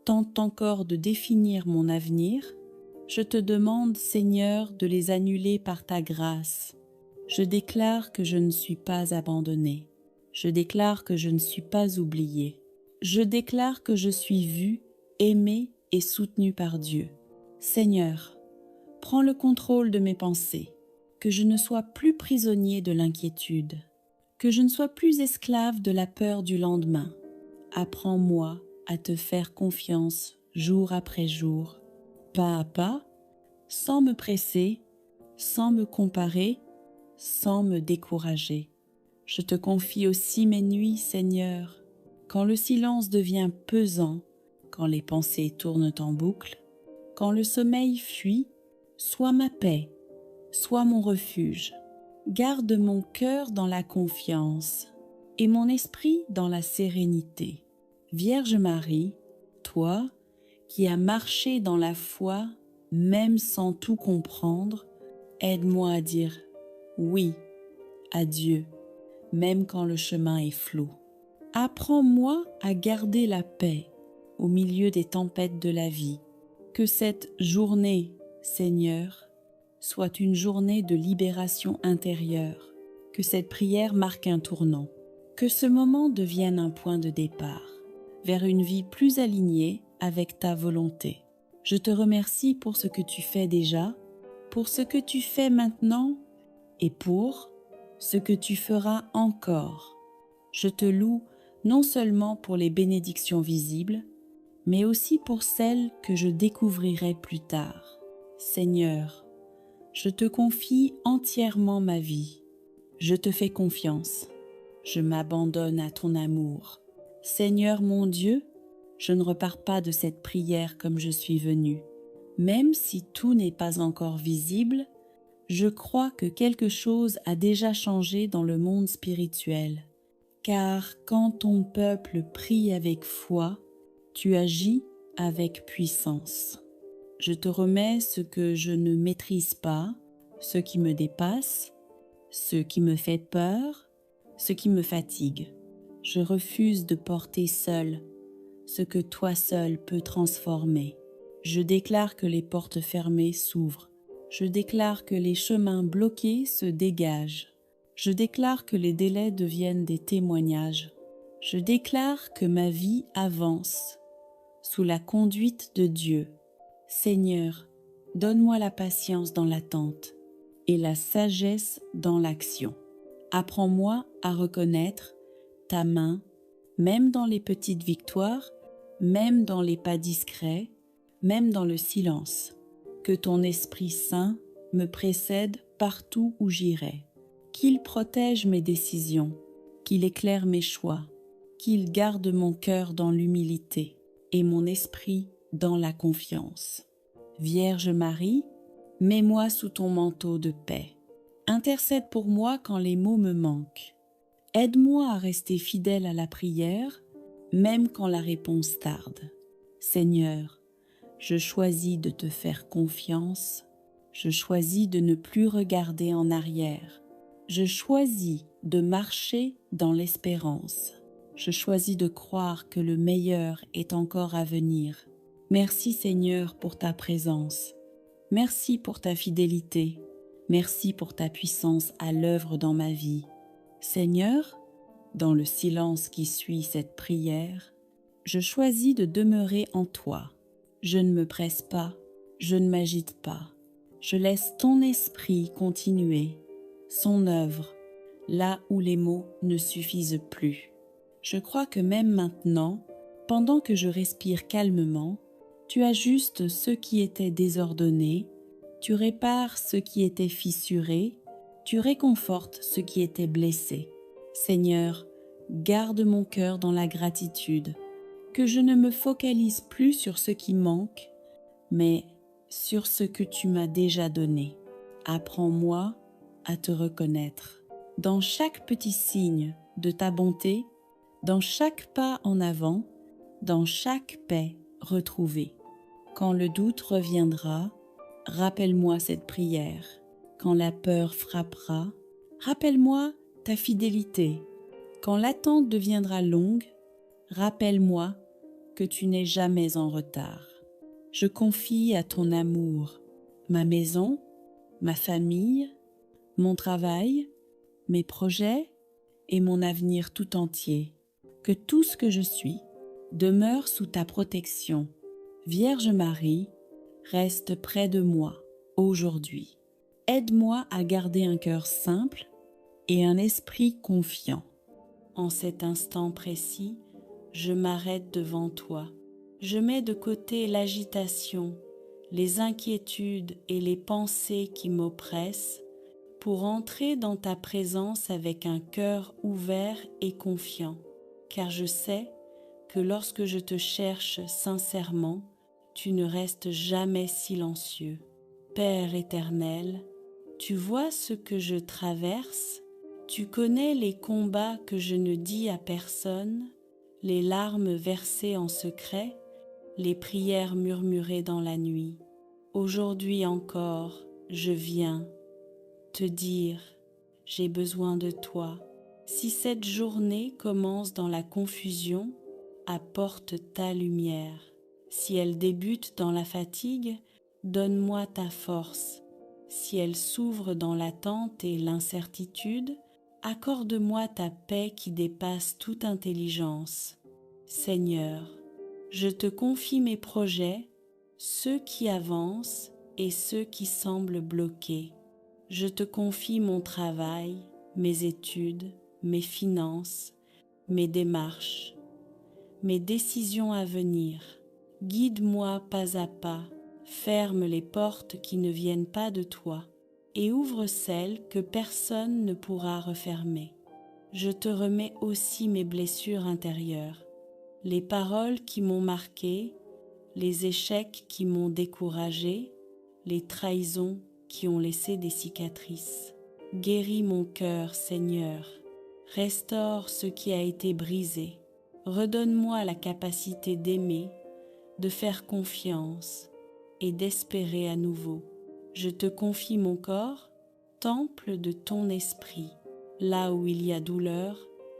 Speaker 1: tentent encore de définir mon avenir, je te demande, Seigneur, de les annuler par ta grâce. Je déclare que je ne suis pas abandonnée. Je déclare que je ne suis pas oubliée. Je déclare que je suis vue, aimée et soutenue par Dieu. Seigneur, prends le contrôle de mes pensées, que je ne sois plus prisonnier de l'inquiétude, que je ne sois plus esclave de la peur du lendemain. Apprends-moi à te faire confiance jour après jour, pas à pas, sans me presser, sans me comparer, sans me décourager. Je te confie aussi mes nuits, Seigneur, quand le silence devient pesant, quand les pensées tournent en boucle, quand le sommeil fuit, sois ma paix, sois mon refuge. Garde mon cœur dans la confiance et mon esprit dans la sérénité. Vierge Marie, toi qui as marché dans la foi, même sans tout comprendre, aide-moi à dire oui à Dieu, même quand le chemin est flou. Apprends-moi à garder la paix au milieu des tempêtes de la vie. Que cette journée, Seigneur, soit une journée de libération intérieure, que cette prière marque un tournant, que ce moment devienne un point de départ vers une vie plus alignée avec ta volonté. Je te remercie pour ce que tu fais déjà, pour ce que tu fais maintenant et pour ce que tu feras encore. Je te loue non seulement pour les bénédictions visibles, mais aussi pour celles que je découvrirai plus tard. Seigneur, je te confie entièrement ma vie. Je te fais confiance. Je m'abandonne à ton amour. Seigneur mon Dieu, je ne repars pas de cette prière comme je suis venue. Même si tout n'est pas encore visible, je crois que quelque chose a déjà changé dans le monde spirituel. Car quand ton peuple prie avec foi, tu agis avec puissance. Je te remets ce que je ne maîtrise pas, ce qui me dépasse, ce qui me fait peur, ce qui me fatigue. Je refuse de porter seul ce que toi seul peux transformer. Je déclare que les portes fermées s'ouvrent. Je déclare que les chemins bloqués se dégagent. Je déclare que les délais deviennent des témoignages. Je déclare que ma vie avance sous la conduite de Dieu. Seigneur, donne-moi la patience dans l'attente et la sagesse dans l'action. Apprends-moi à reconnaître ta main, même dans les petites victoires, même dans les pas discrets, même dans le silence. Que ton Esprit Saint me précède partout où j'irai. Qu'il protège mes décisions, qu'il éclaire mes choix, qu'il garde mon cœur dans l'humilité et mon esprit dans la confiance. Vierge Marie, mets-moi sous ton manteau de paix. Intercède pour moi quand les mots me manquent. Aide-moi à rester fidèle à la prière, même quand la réponse tarde. Seigneur, je choisis de te faire confiance. Je choisis de ne plus regarder en arrière. Je choisis de marcher dans l'espérance. Je choisis de croire que le meilleur est encore à venir. Merci Seigneur pour ta présence. Merci pour ta fidélité. Merci pour ta puissance à l'œuvre dans ma vie. Seigneur, dans le silence qui suit cette prière, je choisis de demeurer en toi. Je ne me presse pas, je ne m'agite pas. Je laisse ton esprit continuer son œuvre là où les mots ne suffisent plus. Je crois que même maintenant, pendant que je respire calmement, tu ajustes ce qui était désordonné, tu répares ce qui était fissuré, tu réconfortes ce qui était blessé. Seigneur, garde mon cœur dans la gratitude, que je ne me focalise plus sur ce qui manque, mais sur ce que tu m'as déjà donné. Apprends-moi à te reconnaître dans chaque petit signe de ta bonté, dans chaque pas en avant, dans chaque paix retrouvée. Quand le doute reviendra, rappelle-moi cette prière. Quand la peur frappera, rappelle-moi ta fidélité. Quand l'attente deviendra longue, rappelle-moi que tu n'es jamais en retard. Je confie à ton amour ma maison, ma famille, mon travail, mes projets et mon avenir tout entier. Que tout ce que je suis demeure sous ta protection. Vierge Marie, reste près de moi aujourd'hui. Aide-moi à garder un cœur simple et un esprit confiant. En cet instant précis, je m'arrête devant toi. Je mets de côté l'agitation les inquiétudes et les pensées qui m'oppressent pour entrer dans ta présence avec un cœur ouvert et confiant, car je sais que lorsque je te cherche sincèrement, tu ne restes jamais silencieux. Père éternel, tu vois ce que je traverse, tu connais les combats que je ne dis à personne, les larmes versées en secret, les prières murmurées dans la nuit. Aujourd'hui encore, je viens te dire, j'ai besoin de toi. Si cette journée commence dans la confusion, apporte ta lumière. Si elle débute dans la fatigue, donne-moi ta force. Si elle s'ouvre dans l'attente et l'incertitude, accorde-moi ta paix qui dépasse toute intelligence. Seigneur, je te confie mes projets, ceux qui avancent et ceux qui semblent bloqués. Je te confie mon travail, mes études, mes finances, mes démarches, mes décisions à venir. Guide-moi pas à pas, ferme les portes qui ne viennent pas de toi et ouvre celles que personne ne pourra refermer. Je te remets aussi mes blessures intérieures, les paroles qui m'ont marqué, les échecs qui m'ont découragé, les trahisons qui ont laissé des cicatrices. Guéris mon cœur, Seigneur. Restaure ce qui a été brisé. Redonne-moi la capacité d'aimer, de faire confiance et d'espérer à nouveau. Je te confie mon corps, temple de ton esprit. Là où il y a douleur,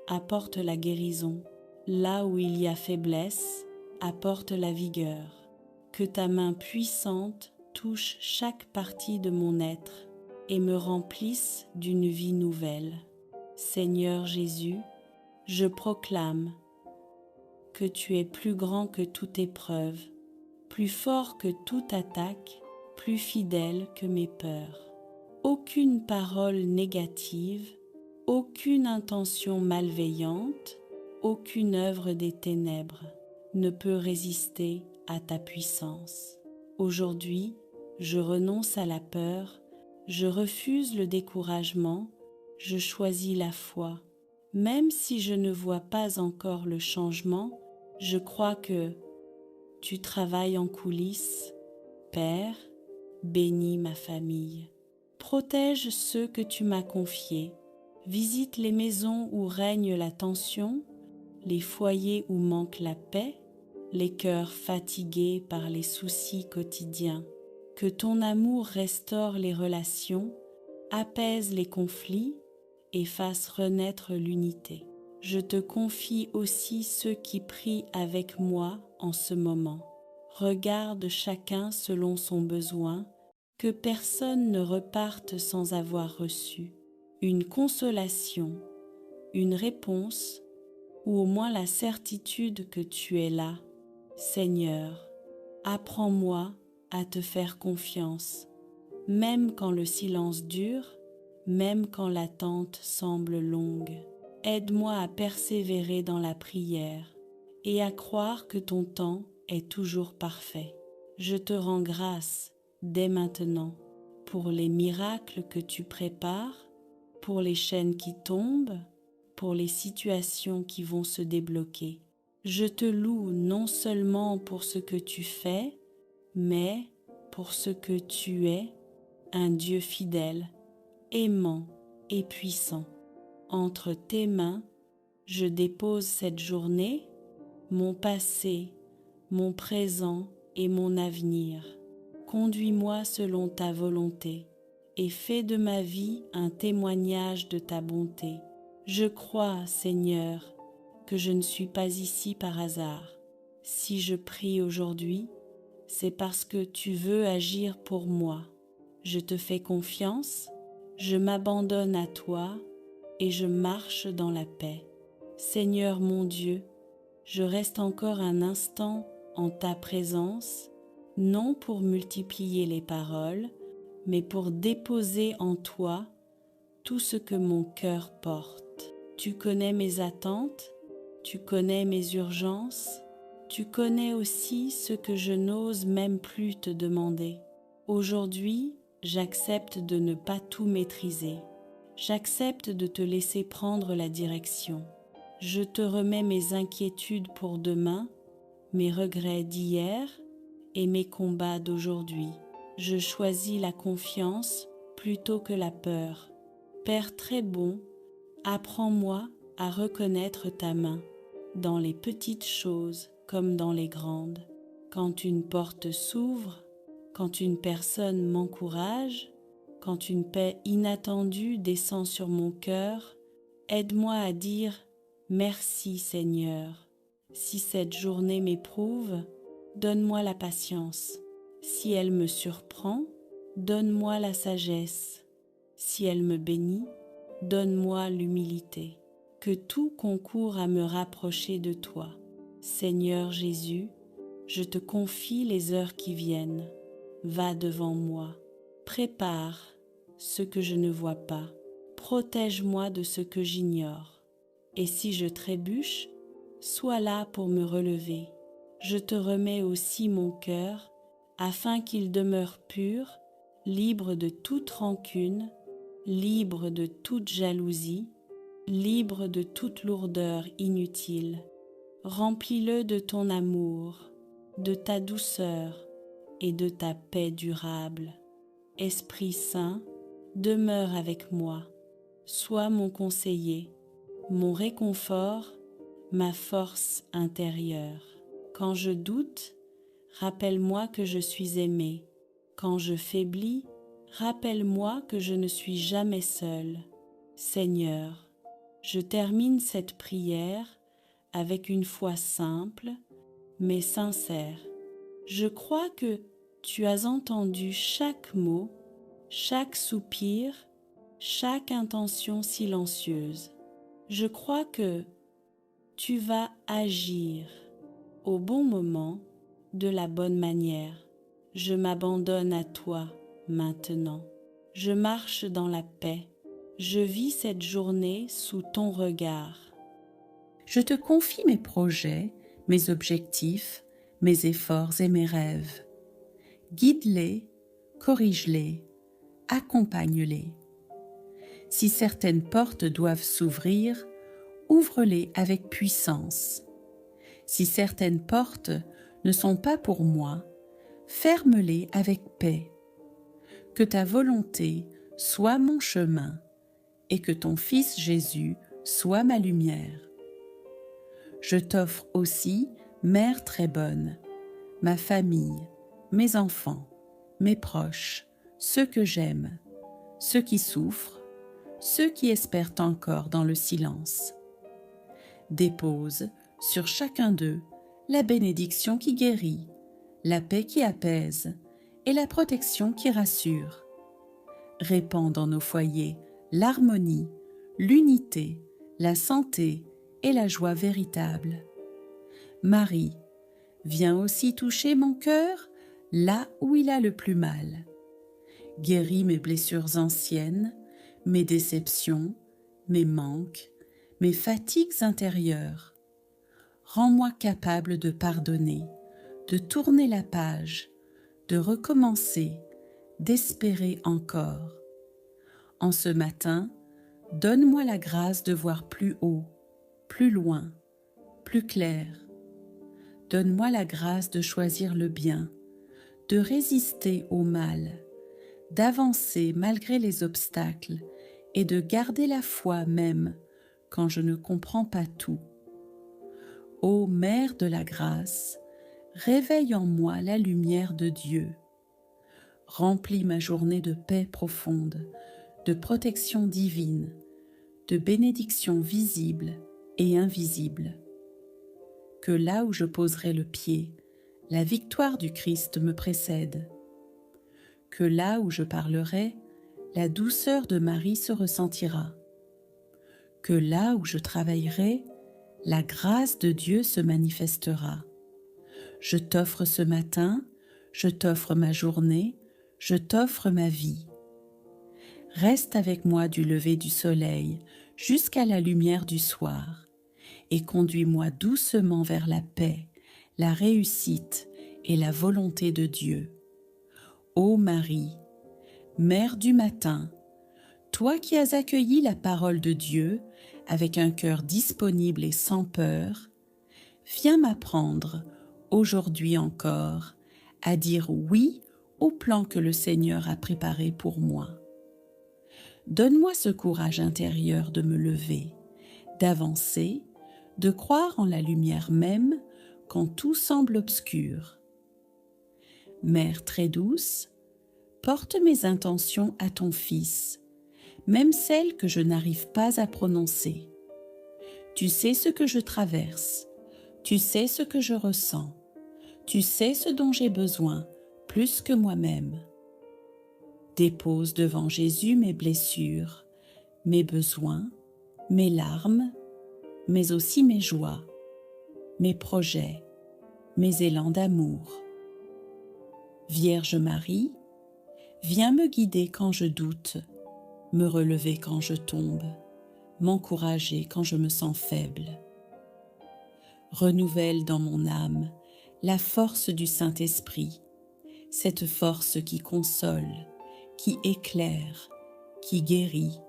Speaker 1: apporte la guérison. Là où il y a faiblesse, apporte la vigueur. Que ta main puissante touche chaque partie de mon être et me remplisse d'une vie nouvelle. Seigneur Jésus, je proclame que tu es plus grand que toute épreuve, plus fort que toute attaque, plus fidèle que mes peurs. Aucune parole négative, aucune intention malveillante, aucune œuvre des ténèbres ne peut résister à ta puissance. Aujourd'hui, je renonce à la peur, je refuse le découragement, je choisis la foi. Même si je ne vois pas encore le changement, je crois que tu travailles en coulisses. Père, bénis ma famille. Protège ceux que tu m'as confiés. Visite les maisons où règne la tension, les foyers où manque la paix, les cœurs fatigués par les soucis quotidiens. Que ton amour restaure les relations, apaise les conflits et fasse renaître l'unité. Je te confie aussi ceux qui prient avec moi en ce moment. Regarde chacun selon son besoin, que personne ne reparte sans avoir reçu une consolation, une réponse ou au moins la certitude que tu es là. Seigneur, apprends-moi à te faire confiance, même quand le silence dure, même quand l'attente semble longue. Aide-moi à persévérer dans la prière et à croire que ton temps est toujours parfait. Je te rends grâce dès maintenant pour les miracles que tu prépares, pour les chaînes qui tombent, pour les situations qui vont se débloquer. Je te loue non seulement pour ce que tu fais, mais pour ce que tu es, un Dieu fidèle, aimant et puissant. Entre tes mains, je dépose cette journée, mon passé, mon présent et mon avenir. Conduis-moi selon ta volonté et fais de ma vie un témoignage de ta bonté. Je crois, Seigneur, que je ne suis pas ici par hasard. Si je prie aujourd'hui, c'est parce que tu veux agir pour moi. Je te fais confiance, je m'abandonne à toi et je marche dans la paix. Seigneur mon Dieu, je reste encore un instant en ta présence, non pour multiplier les paroles, mais pour déposer en toi tout ce que mon cœur porte. Tu connais mes attentes, tu connais mes urgences, Tu connais aussi ce que je n'ose même plus te demander. Aujourd'hui, j'accepte de ne pas tout maîtriser. J'accepte de te laisser prendre la direction. Je te remets mes inquiétudes pour demain, mes regrets d'hier et mes combats d'aujourd'hui. Je choisis la confiance plutôt que la peur. Père très bon, apprends-moi à reconnaître ta main, dans les petites choses comme dans les grandes. Quand une porte s'ouvre, quand une personne m'encourage, quand une paix inattendue descend sur mon cœur, aide-moi à dire « Merci Seigneur ». Si cette journée m'éprouve, donne-moi la patience. Si elle me surprend, donne-moi la sagesse. Si elle me bénit, donne-moi l'humilité. Que tout concourt à me rapprocher de toi. Seigneur Jésus, je te confie les heures qui viennent. Va devant moi. Prépare ce que je ne vois pas. Protège-moi de ce que j'ignore. Et si je trébuche, sois là pour me relever. Je te remets aussi mon cœur, afin qu'il demeure pur, libre de toute rancune, libre de toute jalousie, libre de toute lourdeur inutile. Remplis-le de ton amour, de ta douceur et de ta paix durable. Esprit Saint, demeure avec moi. Sois mon conseiller, mon réconfort, ma force intérieure. Quand je doute, rappelle-moi que je suis aimé. Quand je faiblis, rappelle-moi que je ne suis jamais seul. Seigneur, je termine cette prière avec une foi simple, mais sincère. Je crois que tu as entendu chaque mot, chaque soupir, chaque intention silencieuse. Je crois que tu vas agir au bon moment, de la bonne manière. Je m'abandonne à toi maintenant. Je marche dans la paix. Je vis cette journée sous ton regard. Je te confie mes projets, mes objectifs, mes efforts et mes rêves. Guide-les, corrige-les, accompagne-les. Si certaines portes doivent s'ouvrir, ouvre-les avec puissance. Si certaines portes ne sont pas pour moi, ferme-les avec paix. Que ta volonté soit mon chemin et que ton Fils Jésus soit ma lumière. Je t'offre aussi, Mère très bonne, ma famille, mes enfants, mes proches, ceux que j'aime, ceux qui souffrent, ceux qui espèrent encore dans le silence. Dépose sur chacun d'eux la bénédiction qui guérit, la paix qui apaise et la protection qui rassure. Répands dans nos foyers l'harmonie, l'unité, la santé et la joie véritable. Marie, viens aussi toucher mon cœur là où il a le plus mal. Guéris mes blessures anciennes, mes déceptions, mes manques, mes fatigues intérieures. Rends-moi capable de pardonner, de tourner la page, de recommencer, d'espérer encore. En ce matin, donne-moi la grâce de voir plus haut, plus loin, plus clair. Donne-moi la grâce de choisir le bien, de résister au mal, d'avancer malgré les obstacles et de garder la foi même quand je ne comprends pas tout. Ô Mère de la grâce, réveille en moi la lumière de Dieu. Remplis ma journée de paix profonde, de protection divine, de bénédictions visibles et invisibles. Que là où je poserai le pied, la victoire du Christ me précède. Que là où je parlerai, la douceur de Marie se ressentira. Que là où je travaillerai, la grâce de Dieu se manifestera. Je t'offre ce matin, je t'offre ma journée, je t'offre ma vie. Reste avec moi du lever du soleil jusqu'à la lumière du soir et conduis-moi doucement vers la paix, la réussite et la volonté de Dieu. Ô Marie, Mère du matin, toi qui as accueilli la parole de Dieu avec un cœur disponible et sans peur, viens m'apprendre, aujourd'hui encore, à dire oui au plan que le Seigneur a préparé pour moi. Donne-moi ce courage intérieur de me lever, d'avancer, de croire en la lumière même quand tout semble obscur. Mère très douce, porte mes intentions à ton Fils, même celles que je n'arrive pas à prononcer. Tu sais ce que je traverse, tu sais ce que je ressens, tu sais ce dont j'ai besoin plus que moi-même. Dépose devant Jésus mes blessures, mes besoins, mes larmes, mais aussi mes joies, mes projets, mes élans d'amour. Vierge Marie, viens me guider quand je doute, me relever quand je tombe, m'encourager quand je me sens faible. Renouvelle dans mon âme la force du Saint-Esprit, cette force qui console, qui éclaire, qui guérit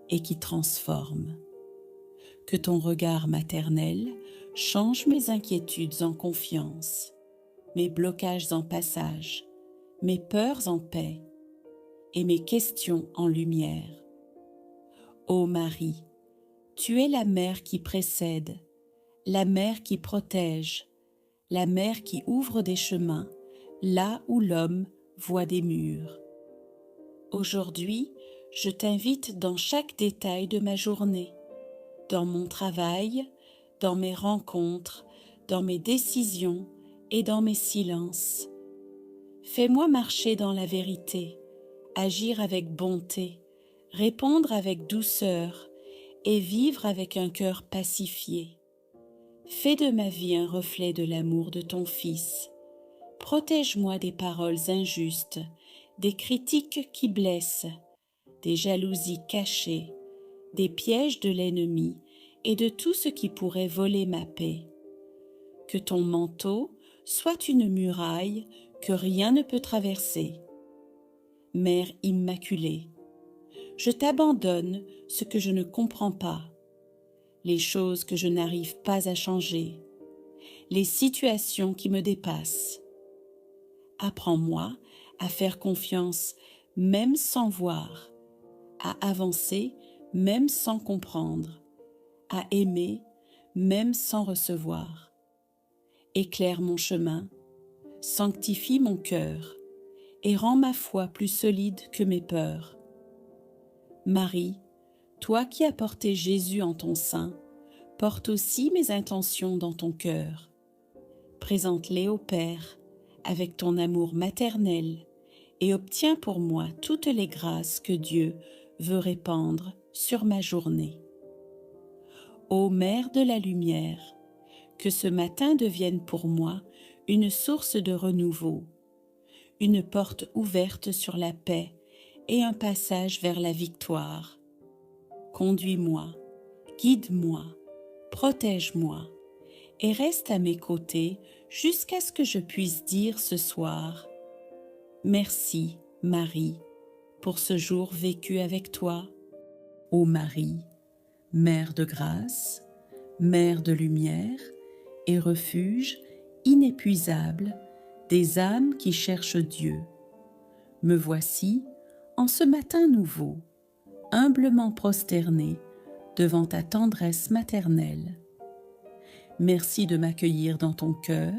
Speaker 1: et qui transforme. Que ton regard maternel change mes inquiétudes en confiance, mes blocages en passage, mes peurs en paix et mes questions en lumière. Ô Marie, tu es la mère qui précède, la mère qui protège, la mère qui ouvre des chemins là où l'homme voit des murs. Aujourd'hui, je t'invite dans chaque détail de ma journée, dans mon travail, dans mes rencontres, dans mes décisions et dans mes silences. Fais-moi marcher dans la vérité, agir avec bonté, répondre avec douceur et vivre avec un cœur pacifié. Fais de ma vie un reflet de l'amour de ton Fils. Protège-moi des paroles injustes, des critiques qui blessent, des jalousies cachées, des pièges de l'ennemi et de tout ce qui pourrait voler ma paix. Que ton manteau soit une muraille que rien ne peut traverser. Mère Immaculée, je t'abandonne ce que je ne comprends pas, les choses que je n'arrive pas à changer, les situations qui me dépassent. Apprends-moi à faire confiance même sans voir, à avancer même sans comprendre, à aimer même sans recevoir. Éclaire mon chemin, sanctifie mon cœur et rends ma foi plus solide que mes peurs. Marie, toi qui as porté Jésus en ton sein, porte aussi mes intentions dans ton cœur. Présente-les au Père avec ton amour maternel et obtiens pour moi toutes les grâces que Dieu veut répandre sur ma journée. Ô Mère de la lumière, que ce matin devienne pour moi une source de renouveau, une porte ouverte sur la paix et un passage vers la victoire. Conduis-moi, guide-moi, protège-moi et reste à mes côtés jusqu'à ce que je puisse dire ce soir: merci, Marie, pour ce jour vécu avec toi. Ô Marie, Mère de grâce, Mère de lumière et refuge inépuisable des âmes qui cherchent Dieu, me voici en ce matin nouveau, humblement prosternée devant ta tendresse maternelle. Merci de m'accueillir dans ton cœur,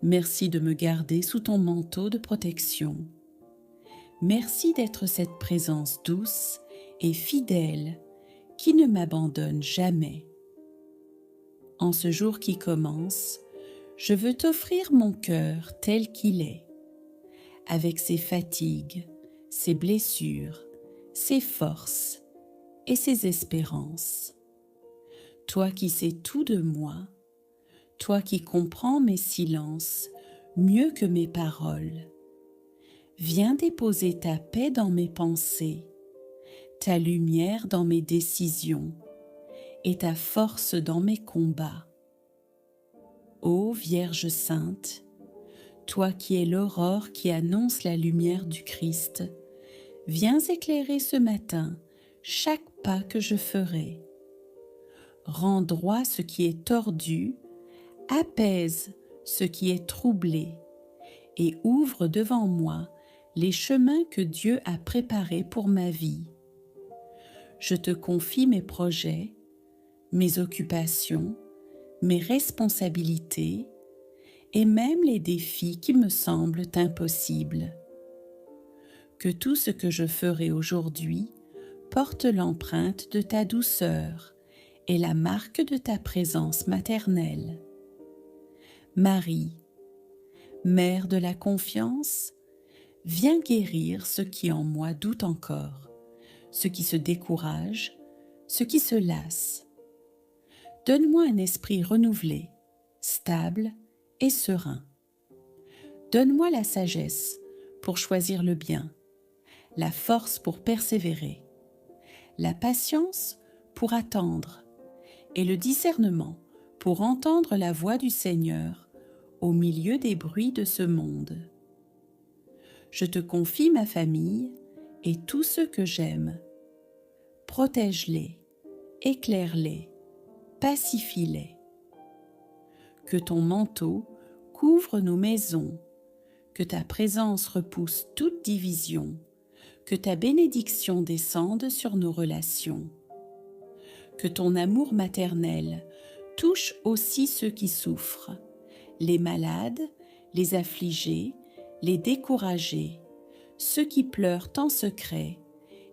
Speaker 1: merci de me garder sous ton manteau de protection. Merci d'être cette présence douce et fidèle qui ne m'abandonne jamais. En ce jour qui commence, je veux t'offrir mon cœur tel qu'il est, avec ses fatigues, ses blessures, ses forces et ses espérances. Toi qui sais tout de moi, toi qui comprends mes silences mieux que mes paroles, viens déposer ta paix dans mes pensées, ta lumière dans mes décisions et ta force dans mes combats. Ô Vierge sainte, toi qui es l'aurore qui annonce la lumière du Christ, viens éclairer ce matin chaque pas que je ferai. Rends droit ce qui est tordu, apaise ce qui est troublé, et ouvre devant moi les chemins que Dieu a préparés pour ma vie. Je te confie mes projets, mes occupations, mes responsabilités et même les défis qui me semblent impossibles. Que tout ce que je ferai aujourd'hui porte l'empreinte de ta douceur et la marque de ta présence maternelle. Marie, Mère de la confiance, viens guérir ce qui en moi doute encore, ce qui se décourage, ce qui se lasse. Donne-moi un esprit renouvelé, stable et serein. Donne-moi la sagesse pour choisir le bien, la force pour persévérer, la patience pour attendre et le discernement pour entendre la voix du Seigneur au milieu des bruits de ce monde. Je te confie ma famille et tous ceux que j'aime. Protège-les, éclaire-les, pacifie-les. Que ton manteau couvre nos maisons, que ta présence repousse toute division, que ta bénédiction descende sur nos relations. Que ton amour maternel touche aussi ceux qui souffrent, les malades, les affligés, les découragés, ceux qui pleurent en secret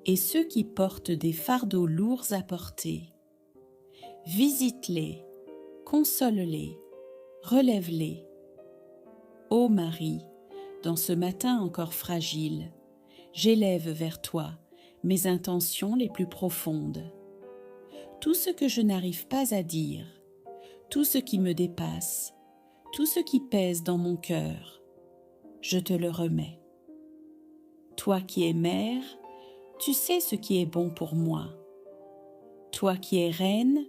Speaker 1: et ceux qui portent des fardeaux lourds à porter. Visite-les, console-les, relève-les. Ô Marie, dans ce matin encore fragile, j'élève vers toi mes intentions les plus profondes. Tout ce que je n'arrive pas à dire, tout ce qui me dépasse, tout ce qui pèse dans mon cœur, je te le remets. Toi qui es mère, tu sais ce qui est bon pour moi. Toi qui es reine,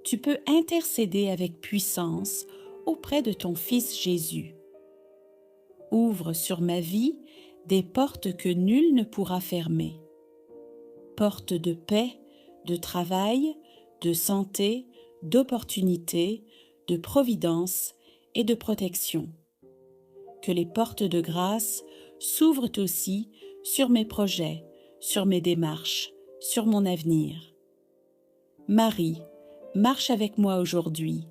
Speaker 1: tu peux intercéder avec puissance auprès de ton Fils Jésus. Ouvre sur ma vie des portes que nul ne pourra fermer. Portes de paix, de travail, de santé, d'opportunité, de providence et de protection. Que les portes de grâce s'ouvrent aussi sur mes projets, sur mes démarches, sur mon avenir. Marie, marche avec moi aujourd'hui,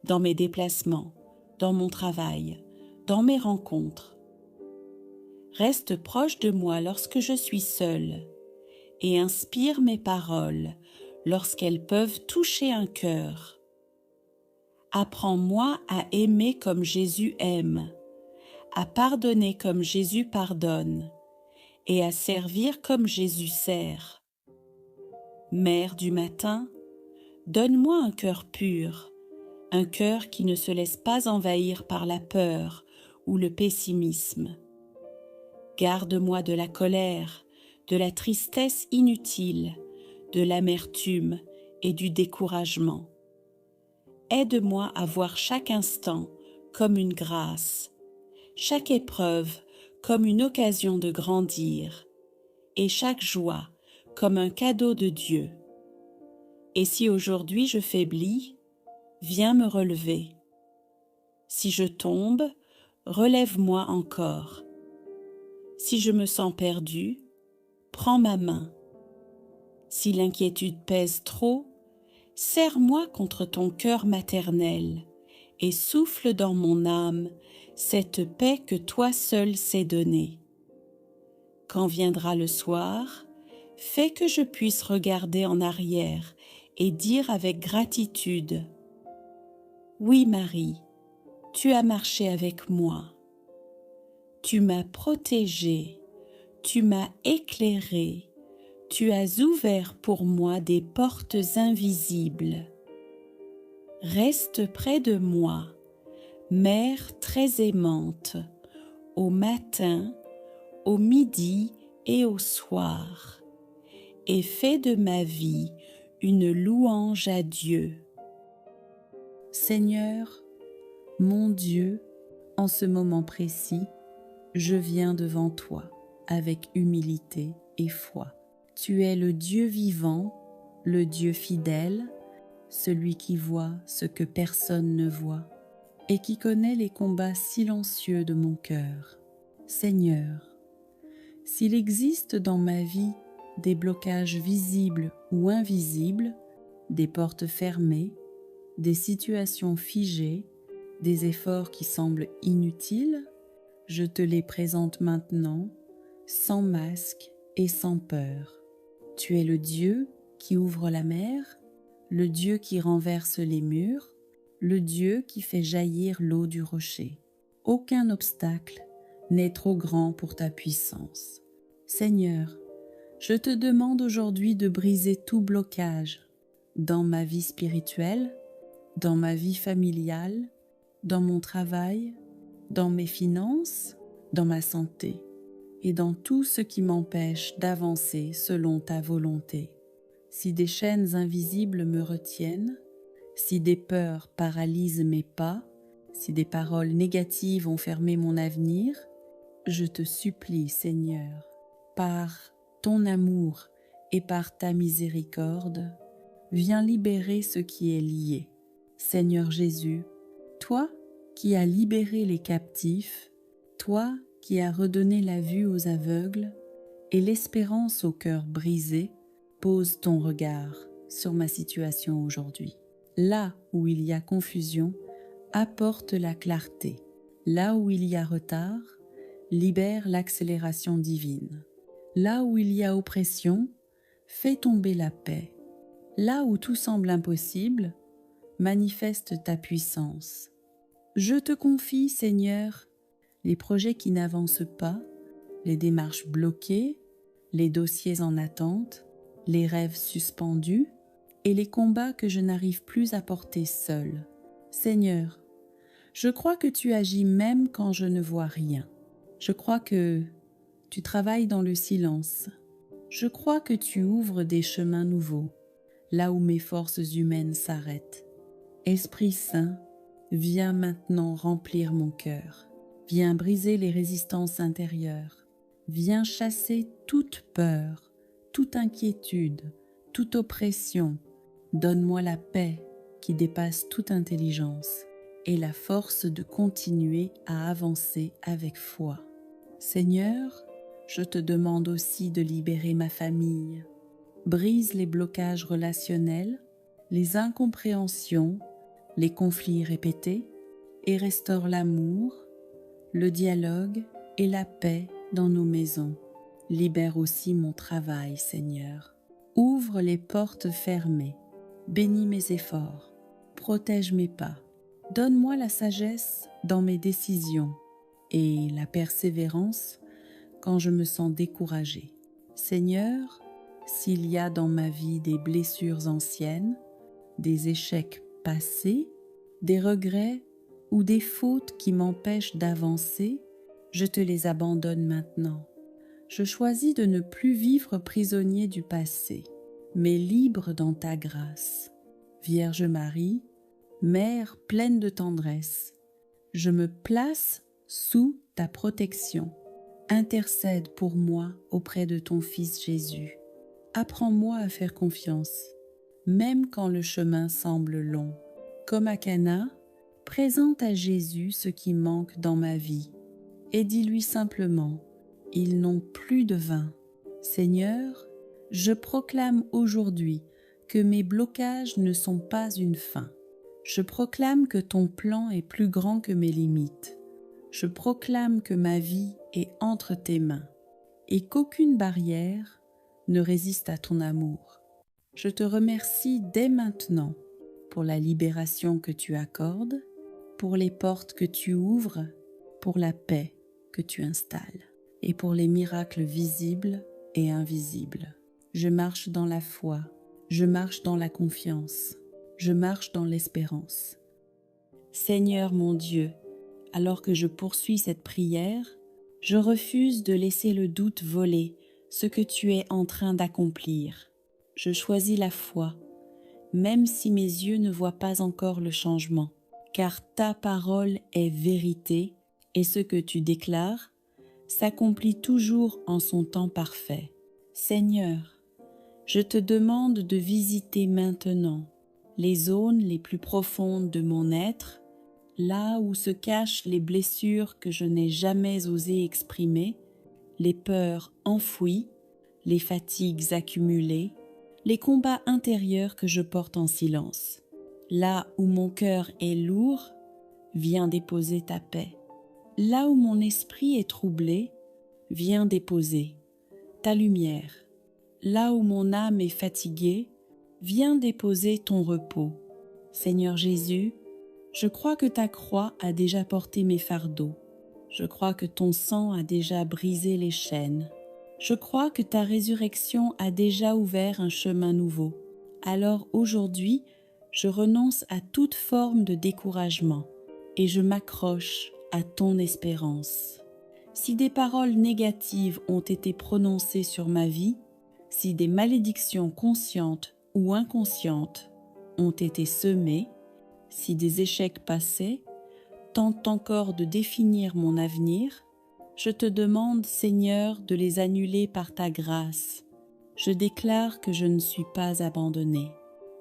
Speaker 1: dans mes déplacements, dans mon travail, dans mes rencontres. Reste proche de moi lorsque je suis seule et inspire mes paroles lorsqu'elles peuvent toucher un cœur. Apprends-moi à aimer comme Jésus aime, à pardonner comme Jésus pardonne et à servir comme Jésus sert. Mère du matin, donne-moi un cœur pur, un cœur qui ne se laisse pas envahir par la peur ou le pessimisme. Garde-moi de la colère, de la tristesse inutile, de l'amertume et du découragement. Aide-moi à voir chaque instant comme une grâce, chaque épreuve comme une occasion de grandir, et chaque joie comme un cadeau de Dieu. Et si aujourd'hui je faiblis, viens me relever. Si je tombe, relève-moi encore. Si je me sens perdu, prends ma main. Si l'inquiétude pèse trop, serre-moi contre ton cœur maternel et souffle dans mon âme cette paix que toi seul sais donner. Quand viendra le soir, fais que je puisse regarder en arrière et dire avec gratitude : oui, Marie, tu as marché avec moi. Tu m'as protégée, tu m'as éclairée, tu as ouvert pour moi des portes invisibles. Reste près de moi, Mère très aimante, au matin, au midi et au soir, et fais de ma vie une louange à Dieu. Seigneur, Mon Dieu, en ce moment précis, je viens devant toi avec humilité et foi. Tu es le Dieu vivant, le Dieu fidèle, celui qui voit ce que personne ne voit et qui connaît les combats silencieux de mon cœur. Seigneur, s'il existe dans ma vie des blocages visibles ou invisibles, des portes fermées, des situations figées, des efforts qui semblent inutiles, je te les présente maintenant, sans masque et sans peur. Tu es le Dieu qui ouvre la mer, le Dieu qui renverse les murs, le Dieu qui fait jaillir l'eau du rocher. Aucun obstacle n'est trop grand pour ta puissance. Seigneur, je te demande aujourd'hui de briser tout blocage dans ma vie spirituelle, dans ma vie familiale, dans mon travail, dans mes finances, dans ma santé et dans tout ce qui m'empêche d'avancer selon ta volonté. Si des chaînes invisibles me retiennent, si des peurs paralysent mes pas, si des paroles négatives ont fermé mon avenir, je te supplie, Seigneur, par ton amour et par ta miséricorde, viens libérer ce qui est lié. Seigneur Jésus, toi qui as libéré les captifs, toi qui as redonné la vue aux aveugles et l'espérance au cœur brisé, pose ton regard sur ma situation aujourd'hui. Là où il y a confusion, apporte la clarté. Là où il y a retard, libère l'accélération divine. Là où il y a oppression, fais tomber la paix. Là où tout semble impossible, manifeste ta puissance. Je te confie, Seigneur, les projets qui n'avancent pas, les démarches bloquées, les dossiers en attente, les rêves suspendus et les combats que je n'arrive plus à porter seul. Seigneur, je crois que tu agis même quand je ne vois rien. Je crois que tu travailles dans le silence. Je crois que tu ouvres des chemins nouveaux, là où mes forces humaines s'arrêtent. Esprit Saint, viens maintenant remplir mon cœur. Viens briser les résistances intérieures. Viens chasser toute peur, toute inquiétude, toute oppression. Donne-moi la paix qui dépasse toute intelligence et la force de continuer à avancer avec foi. Seigneur, je te demande aussi de libérer ma famille. Brise les blocages relationnels, les incompréhensions, les conflits répétés et restaure l'amour, le dialogue et la paix dans nos maisons. Libère aussi mon travail, Seigneur. Ouvre les portes fermées. Bénis mes efforts. Protège mes pas. Donne-moi la sagesse dans mes décisions et la persévérance quand je me sens découragée. Seigneur, s'il y a dans ma vie des blessures anciennes, des échecs passés, des regrets ou des fautes qui m'empêchent d'avancer, je te les abandonne maintenant. Je choisis de ne plus vivre prisonnier du passé, mais libre dans ta grâce. Vierge Marie, Mère pleine de tendresse, je me place sous ta protection. Intercède pour moi auprès de ton Fils Jésus. Apprends-moi à faire confiance, même quand le chemin semble long. Comme à Cana, présente à Jésus ce qui manque dans ma vie et dis-lui simplement, ils n'ont plus de vin. Seigneur, je proclame aujourd'hui que mes blocages ne sont pas une fin. Je proclame que ton plan est plus grand que mes limites. Je proclame que ma vie est entre tes mains et qu'aucune barrière ne résiste à ton amour. Je te remercie dès maintenant pour la libération que tu accordes, pour les portes que tu ouvres, pour la paix que tu installes et pour les miracles visibles et invisibles. Je marche dans la foi, je marche dans la confiance, je marche dans l'espérance. Seigneur mon Dieu, alors que je poursuis cette prière, je refuse de laisser le doute voler ce que tu es en train d'accomplir. Je choisis la foi, même si mes yeux ne voient pas encore le changement, car ta parole est vérité et ce que tu déclares s'accomplit toujours en son temps parfait. Seigneur, je te demande de visiter maintenant les zones les plus profondes de mon être, là où se cachent les blessures que je n'ai jamais osé exprimer, les peurs enfouies, les fatigues accumulées, les combats intérieurs que je porte en silence. Là où mon cœur est lourd, viens déposer ta paix. Là où mon esprit est troublé, viens déposer ta lumière. Là où mon âme est fatiguée, viens déposer ton repos. Seigneur Jésus, je crois que ta croix a déjà porté mes fardeaux. Je crois que ton sang a déjà brisé les chaînes. Je crois que ta résurrection a déjà ouvert un chemin nouveau. Alors aujourd'hui, je renonce à toute forme de découragement et je m'accroche à ton espérance. Si des paroles négatives ont été prononcées sur ma vie, si des malédictions conscientes ou inconscientes ont été semées, si des échecs passés tentent encore de définir mon avenir, je te demande, Seigneur, de les annuler par ta grâce. Je déclare que je ne suis pas abandonnée.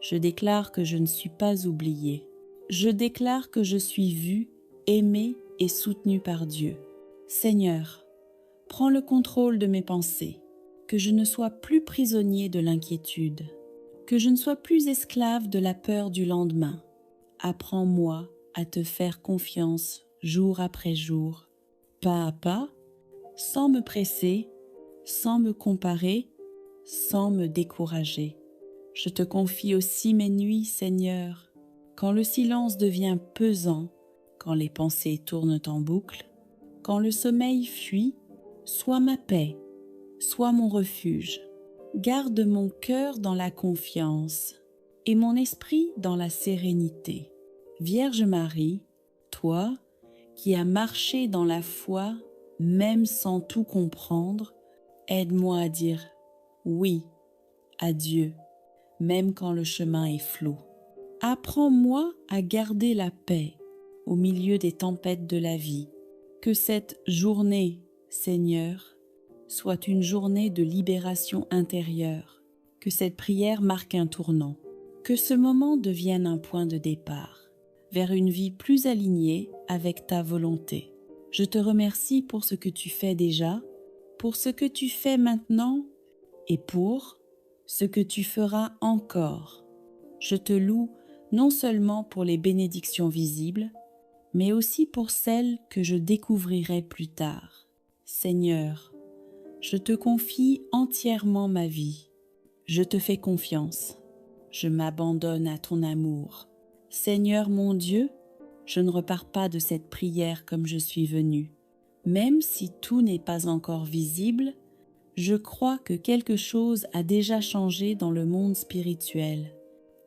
Speaker 1: Je déclare que je ne suis pas oubliée. Je déclare que je suis vue, aimée et soutenue par Dieu. Seigneur, prends le contrôle de mes pensées, que je ne sois plus prisonnier de l'inquiétude, que je ne sois plus esclave de la peur du lendemain. Apprends-moi à te faire confiance jour après jour, pas à pas, sans me presser, sans me comparer, sans me décourager. Je te confie aussi mes nuits, Seigneur, quand le silence devient pesant, quand les pensées tournent en boucle, quand le sommeil fuit, sois ma paix, sois mon refuge. Garde mon cœur dans la confiance et mon esprit dans la sérénité. Vierge Marie, toi qui as marché dans la foi, même sans tout comprendre, aide-moi à dire oui à Dieu, même quand le chemin est flou. Apprends-moi à garder la paix au milieu des tempêtes de la vie. Que cette journée, Seigneur, soit une journée de libération intérieure. Que cette prière marque un tournant. Que ce moment devienne un point de départ vers une vie plus alignée avec ta volonté. Je te remercie pour ce que tu fais déjà, pour ce que tu fais maintenant et pour ce que tu feras encore. Je te loue non seulement pour les bénédictions visibles, mais aussi pour celles que je découvrirai plus tard. Seigneur, je te confie entièrement ma vie. Je te fais confiance. Je m'abandonne à ton amour. Seigneur mon Dieu, je ne repars pas de cette prière comme je suis venue. Même si tout n'est pas encore visible, je crois que quelque chose a déjà changé dans le monde spirituel.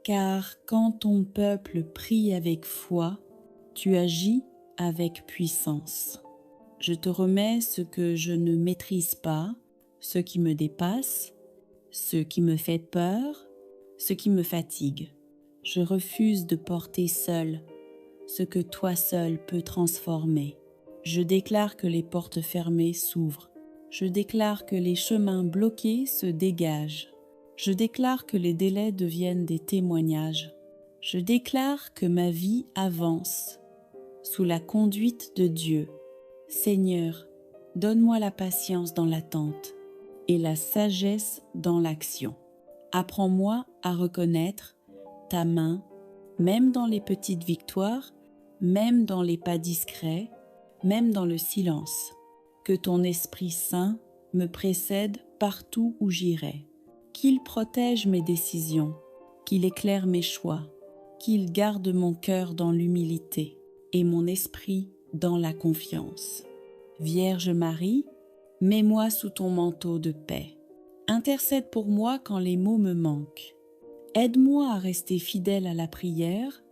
Speaker 1: Car quand ton peuple prie avec foi, tu agis avec puissance. Je te remets ce que je ne maîtrise pas, ce qui me dépasse, ce qui me fait peur, ce qui me fatigue. Je refuse de porter seul ce que toi seul peux transformer. Je déclare que les portes fermées s'ouvrent. Je déclare que les chemins bloqués se dégagent. Je déclare que les délais deviennent des témoignages. Je déclare que ma vie avance sous la conduite de Dieu. Seigneur, donne-moi la patience dans l'attente et la sagesse dans l'action. Apprends-moi à reconnaître ta main, même dans les petites victoires, même dans les pas discrets, même dans le silence. Que ton Esprit Saint me précède partout où j'irai. Qu'il protège mes décisions, qu'il éclaire mes choix, qu'il garde mon cœur dans l'humilité et mon esprit dans la confiance. Vierge Marie, mets-moi sous ton manteau de paix. Intercède pour moi quand les mots me manquent. Aide-moi à rester fidèle à la prière,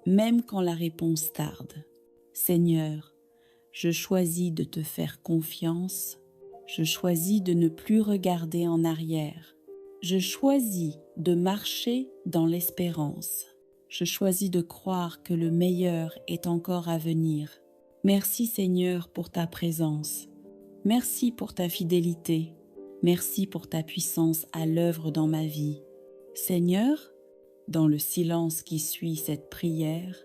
Speaker 1: même quand la réponse tarde. Seigneur, je choisis de te faire confiance. Je choisis de ne plus regarder en arrière. Je choisis de marcher dans l'espérance. Je choisis de croire que le meilleur est encore à venir. Merci Seigneur pour ta présence. Merci pour ta fidélité. Merci pour ta puissance à l'œuvre dans ma vie. Seigneur, dans le silence qui suit cette prière,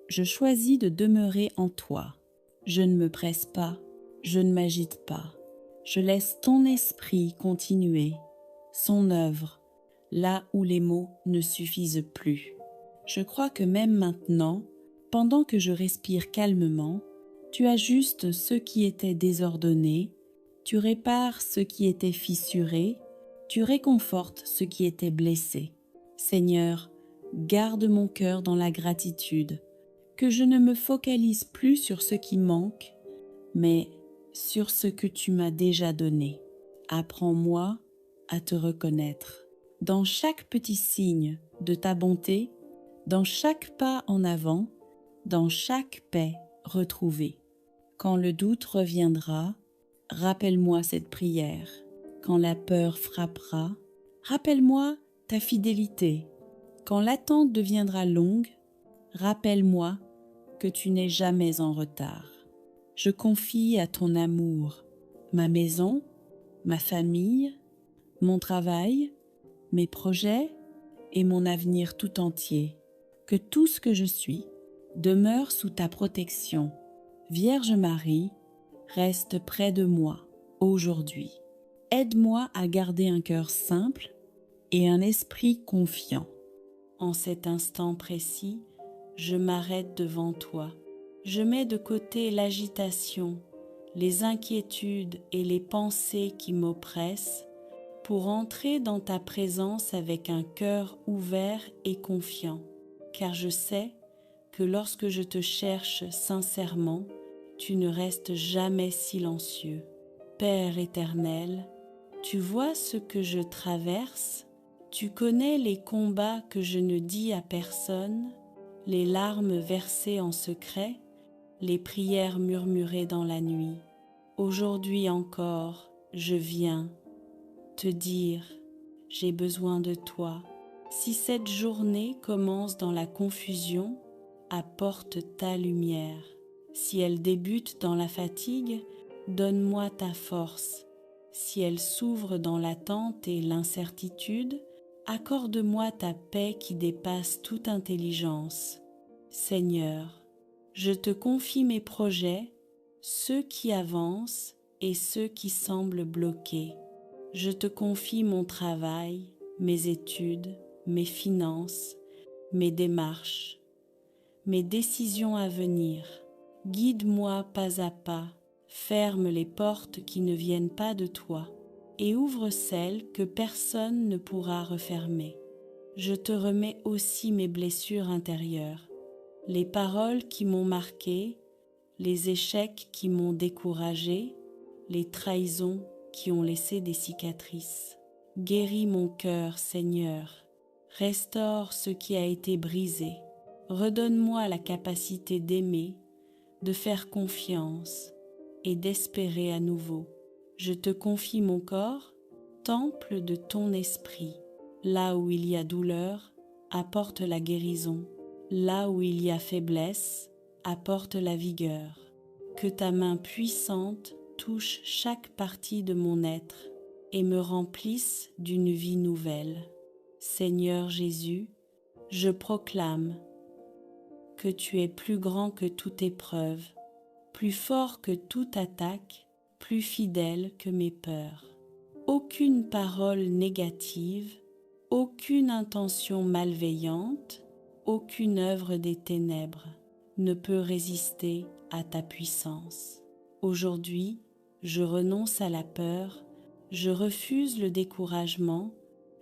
Speaker 1: je choisis de demeurer en toi. Je ne me presse pas, je ne m'agite pas. Je laisse ton esprit continuer son œuvre là où les mots ne suffisent plus. Je crois que même maintenant, pendant que je respire calmement, tu ajustes ce qui était désordonné, tu répares ce qui était fissuré, tu réconfortes ce qui était blessé. Seigneur, garde mon cœur dans la gratitude, que je ne me focalise plus sur ce qui manque, mais sur ce que tu m'as déjà donné. Apprends-moi à te reconnaître. Dans chaque petit signe de ta bonté, dans chaque pas en avant, dans chaque paix retrouvée. Quand le doute reviendra, rappelle-moi cette prière. Quand la peur frappera, rappelle-moi ta fidélité. Quand l'attente deviendra longue, rappelle-moi que tu n'es jamais en retard. Je confie à ton amour ma maison, ma famille, mon travail, mes projets et mon avenir tout entier. Que tout ce que je suis demeure sous ta protection. Vierge Marie, reste près de moi aujourd'hui. Aide-moi à garder un cœur simple et un esprit confiant. En cet instant précis, je m'arrête devant toi. Je mets de côté l'agitation, les inquiétudes et les pensées qui m'oppressent pour entrer dans ta présence avec un cœur ouvert et confiant, car je sais que lorsque je te cherche sincèrement, tu ne restes jamais silencieux. Père éternel, tu vois ce que je traverse, tu connais les combats que je ne dis à personne, les larmes versées en secret, les prières murmurées dans la nuit. Aujourd'hui encore, je viens te dire, j'ai besoin de toi. Si cette journée commence dans la confusion, apporte ta lumière. Si elle débute dans la fatigue, donne-moi ta force. Si elle s'ouvre dans l'attente et l'incertitude, accorde-moi ta paix qui dépasse toute intelligence. Seigneur, je te confie mes projets, ceux qui avancent et ceux qui semblent bloqués. Je te confie mon travail, mes études, mes finances, mes démarches, mes décisions à venir. Guide-moi pas à pas, ferme les portes qui ne viennent pas de toi et ouvre celles que personne ne pourra refermer. Je te remets aussi mes blessures intérieures, les paroles qui m'ont marqué, les échecs qui m'ont découragé, les trahisons qui ont laissé des cicatrices. Guéris mon cœur, Seigneur, restaure ce qui a été brisé. Redonne-moi la capacité d'aimer, de faire confiance et d'espérer à nouveau. Je te confie mon corps, temple de ton esprit. Là où il y a douleur, apporte la guérison. Là où il y a faiblesse, apporte la vigueur. Que ta main puissante touche chaque partie de mon être et me remplisse d'une vie nouvelle. Seigneur Jésus, je proclame que tu es plus grand que toute épreuve, plus fort que toute attaque, plus fidèle que mes peurs. Aucune parole négative, aucune intention malveillante, aucune œuvre des ténèbres ne peut résister à ta puissance. Aujourd'hui, je renonce à la peur, je refuse le découragement,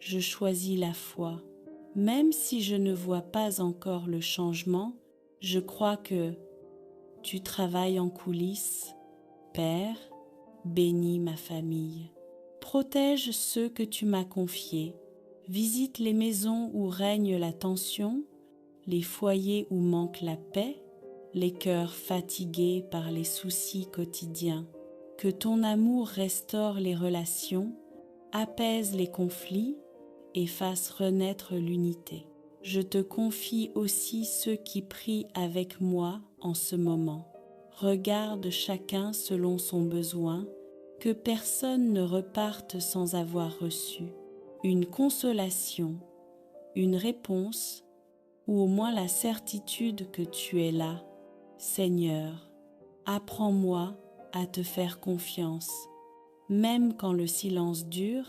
Speaker 1: je choisis la foi. Même si je ne vois pas encore le changement, je crois que tu travailles en coulisses. Père, bénis ma famille. Protège ceux que tu m'as confiés. Visite les maisons où règne la tension, les foyers où manque la paix, les cœurs fatigués par les soucis quotidiens. Que ton amour restaure les relations, apaise les conflits et fasse renaître l'unité. Je te confie aussi ceux qui prient avec moi en ce moment. Regarde chacun selon son besoin, que personne ne reparte sans avoir reçu une consolation, une réponse, ou au moins la certitude que tu es là. Seigneur, apprends-moi à te faire confiance, même quand le silence dure,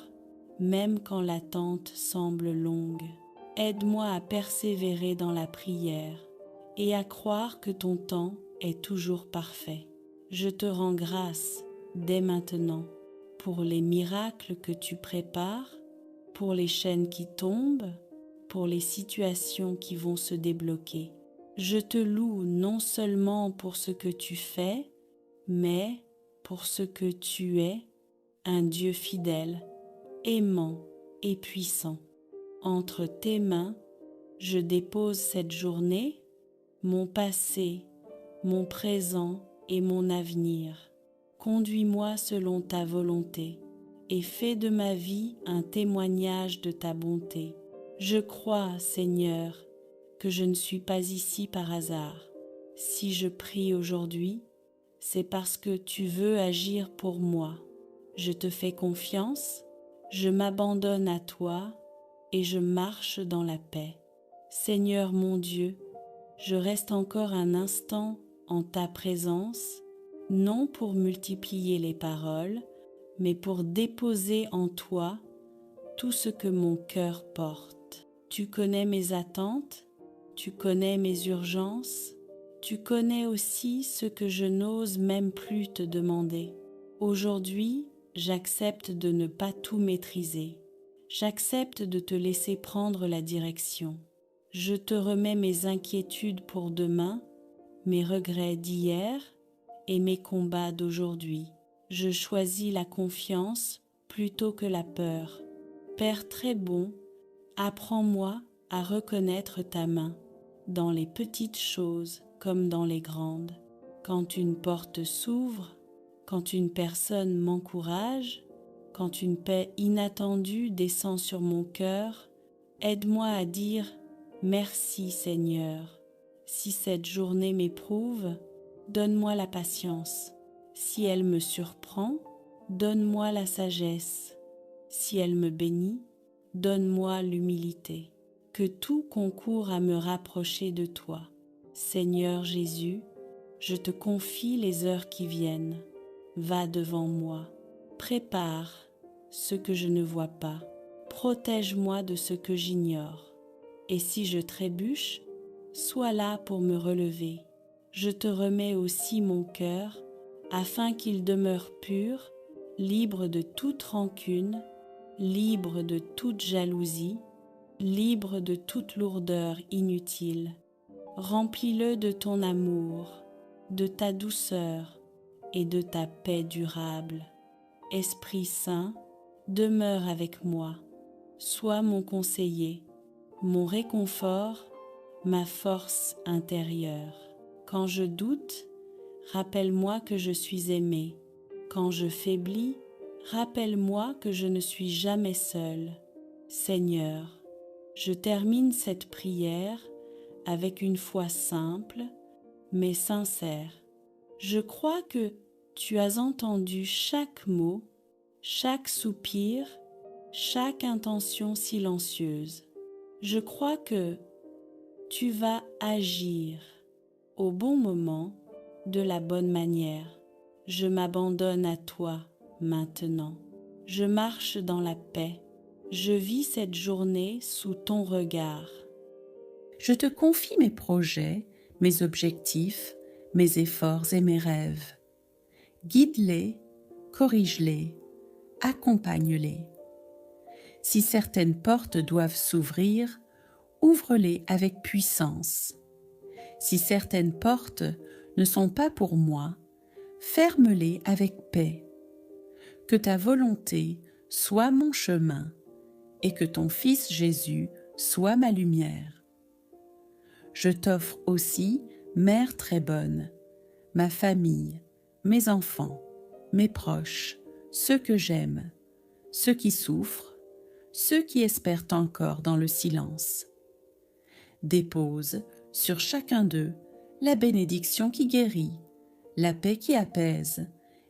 Speaker 1: même quand l'attente semble longue. Aide-moi à persévérer dans la prière et à croire que ton temps est toujours parfait. Je te rends grâce dès maintenant pour les miracles que tu prépares, pour les chaînes qui tombent, pour les situations qui vont se débloquer. Je te loue non seulement pour ce que tu fais, mais pour ce que tu es, un Dieu fidèle, aimant et puissant. Entre tes mains, je dépose cette journée, mon passé, mon présent et mon avenir. Conduis-moi selon ta volonté et fais de ma vie un témoignage de ta bonté. Je crois, Seigneur, que je ne suis pas ici par hasard. Si je prie aujourd'hui, c'est parce que tu veux agir pour moi. Je te fais confiance, je m'abandonne à toi et je marche dans la paix. Seigneur mon Dieu, je reste encore un instant en ta présence, non pour multiplier les paroles, mais pour déposer en toi tout ce que mon cœur porte. Tu connais mes attentes, tu connais mes urgences, tu connais aussi ce que je n'ose même plus te demander. Aujourd'hui, j'accepte de ne pas tout maîtriser. J'accepte de te laisser prendre la direction. Je te remets mes inquiétudes pour demain, mes regrets d'hier et mes combats d'aujourd'hui. Je choisis la confiance plutôt que la peur. Père très bon, apprends-moi à reconnaître ta main, dans les petites choses comme dans les grandes. Quand une porte s'ouvre, quand une personne m'encourage, quand une paix inattendue descend sur mon cœur, aide-moi à dire « Merci Seigneur ». Si cette journée m'éprouve, donne-moi la patience. Si elle me surprend, donne-moi la sagesse. Si elle me bénit, donne-moi l'humilité. Que tout concourt à me rapprocher de toi. Seigneur Jésus, je te confie les heures qui viennent. Va devant moi. Prépare ce que je ne vois pas. Protège-moi de ce que j'ignore. Et si je trébuche, sois là pour me relever. Je te remets aussi mon cœur, afin qu'il demeure pur, libre de toute rancune, libre de toute jalousie, libre de toute lourdeur inutile. Remplis-le de ton amour, de ta douceur et de ta paix durable. Esprit Saint, demeure avec moi. Sois mon conseiller, mon réconfort, ma force intérieure. Quand je doute, rappelle-moi que je suis aimé. Quand je faiblis, rappelle-moi que je ne suis jamais seul. Seigneur, je termine cette prière avec une foi simple, mais sincère. Je crois que tu as entendu chaque mot, chaque soupir, chaque intention silencieuse. Je crois que tu vas agir au bon moment, de la bonne manière. Je m'abandonne à toi maintenant. Je marche dans la paix. Je vis cette journée sous ton regard. Je te confie mes projets, mes objectifs, mes efforts et mes rêves. Guide-les, corrige-les, accompagne-les. Si certaines portes doivent s'ouvrir, ouvre-les avec puissance. Si certaines portes ne sont pas pour moi, ferme-les avec paix. Que ta volonté soit mon chemin et que ton Fils Jésus soit ma lumière. Je t'offre aussi, Mère très bonne, ma famille, mes enfants, mes proches, ceux que j'aime, ceux qui souffrent, ceux qui espèrent encore dans le silence. Dépose sur chacun d'eux la bénédiction qui guérit, la paix qui apaise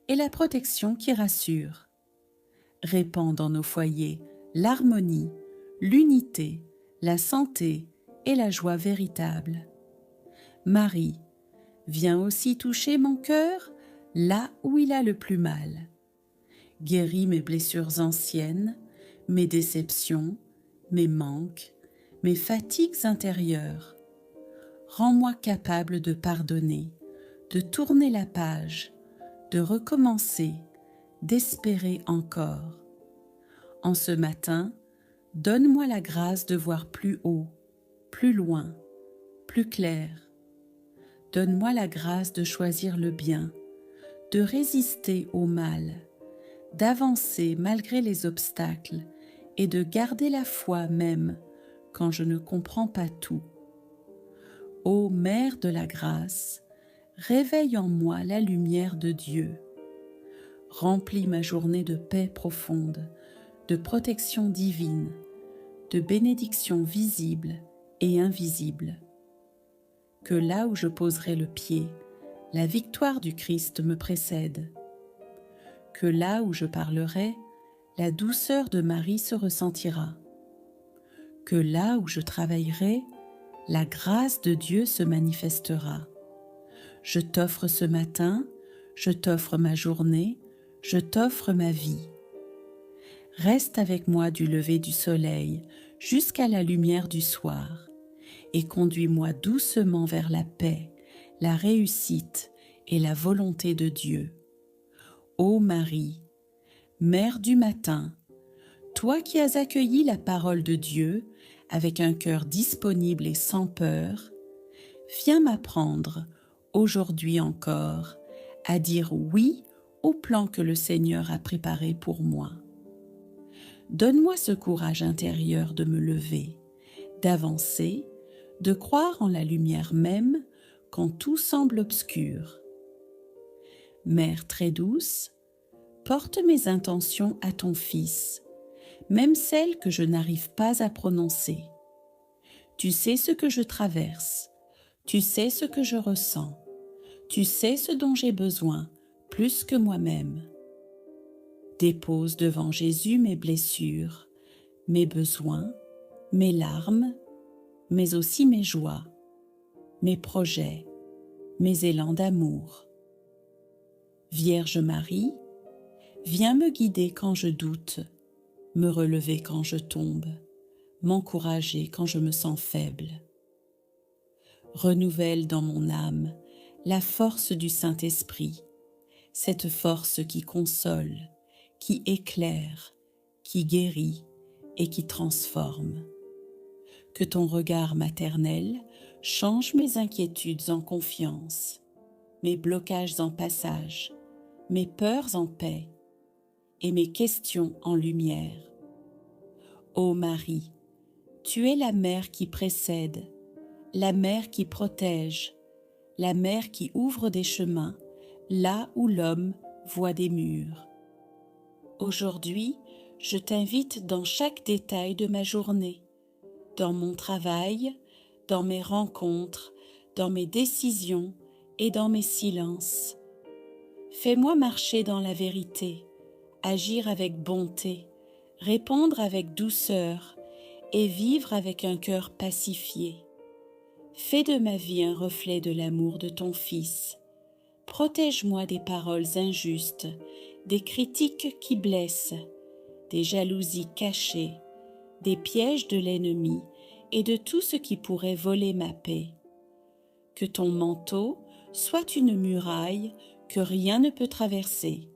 Speaker 1: et la protection qui rassure. Répands dans nos foyers l'harmonie, l'unité, la santé et la joie véritable. Marie, viens aussi toucher mon cœur là où il a le plus mal. Guéris mes blessures anciennes, mes déceptions, mes manques, mes fatigues intérieures. Rends-moi capable de pardonner, de tourner la page, de recommencer, d'espérer encore. En ce matin, donne-moi la grâce de voir plus haut, plus loin, plus clair. Donne-moi la grâce de choisir le bien, de résister au mal, d'avancer malgré les obstacles et de garder la foi même quand je ne comprends pas tout. Ô Mère de la grâce, réveille en moi la lumière de Dieu. Remplis ma journée de paix profonde, de protection divine, de bénédictions visibles et invisibles. Que là où je poserai le pied, la victoire du Christ me précède. Que là où je parlerai, la douceur de Marie se ressentira. Que là où je travaillerai, la grâce de Dieu se manifestera. Je t'offre ce matin, je t'offre ma journée, je t'offre ma vie. Reste avec moi du lever du soleil jusqu'à la lumière du soir et conduis-moi doucement vers la paix, la réussite et la volonté de Dieu. Ô Marie, Mère du matin, toi qui as accueilli la parole de Dieu avec un cœur disponible et sans peur, viens m'apprendre, aujourd'hui encore, à dire oui au plan que le Seigneur a préparé pour moi. Donne-moi ce courage intérieur de me lever, d'avancer, de croire en la lumière même quand tout semble obscur. Mère très douce, porte mes intentions à ton Fils, même celles que je n'arrive pas à prononcer. Tu sais ce que je traverse, tu sais ce que je ressens, tu sais ce dont j'ai besoin, plus que moi-même. Dépose devant Jésus mes blessures, mes besoins, mes larmes, mais aussi mes joies, mes projets, mes élans d'amour. Vierge Marie, viens me guider quand je doute, me relever quand je tombe, m'encourager quand je me sens faible. Renouvelle dans mon âme la force du Saint-Esprit, cette force qui console, qui éclaire, qui guérit et qui transforme. Que ton regard maternel change mes inquiétudes en confiance, mes blocages en passage, mes peurs en paix et mes questions en lumière. Ô Marie, tu es la mère qui précède, la mère qui protège, la mère qui ouvre des chemins là où l'homme voit des murs. Aujourd'hui, je t'invite dans chaque détail de ma journée, dans mon travail, dans mes rencontres, dans mes décisions et dans mes silences. Fais-moi marcher dans la vérité, agir avec bonté, répondre avec douceur et vivre avec un cœur pacifié. Fais de ma vie un reflet de l'amour de ton Fils. Protège-moi des paroles injustes, des critiques qui blessent, des jalousies cachées, des pièges de l'ennemi et de tout ce qui pourrait voler ma paix. Que ton manteau soit une muraille que rien ne peut traverser.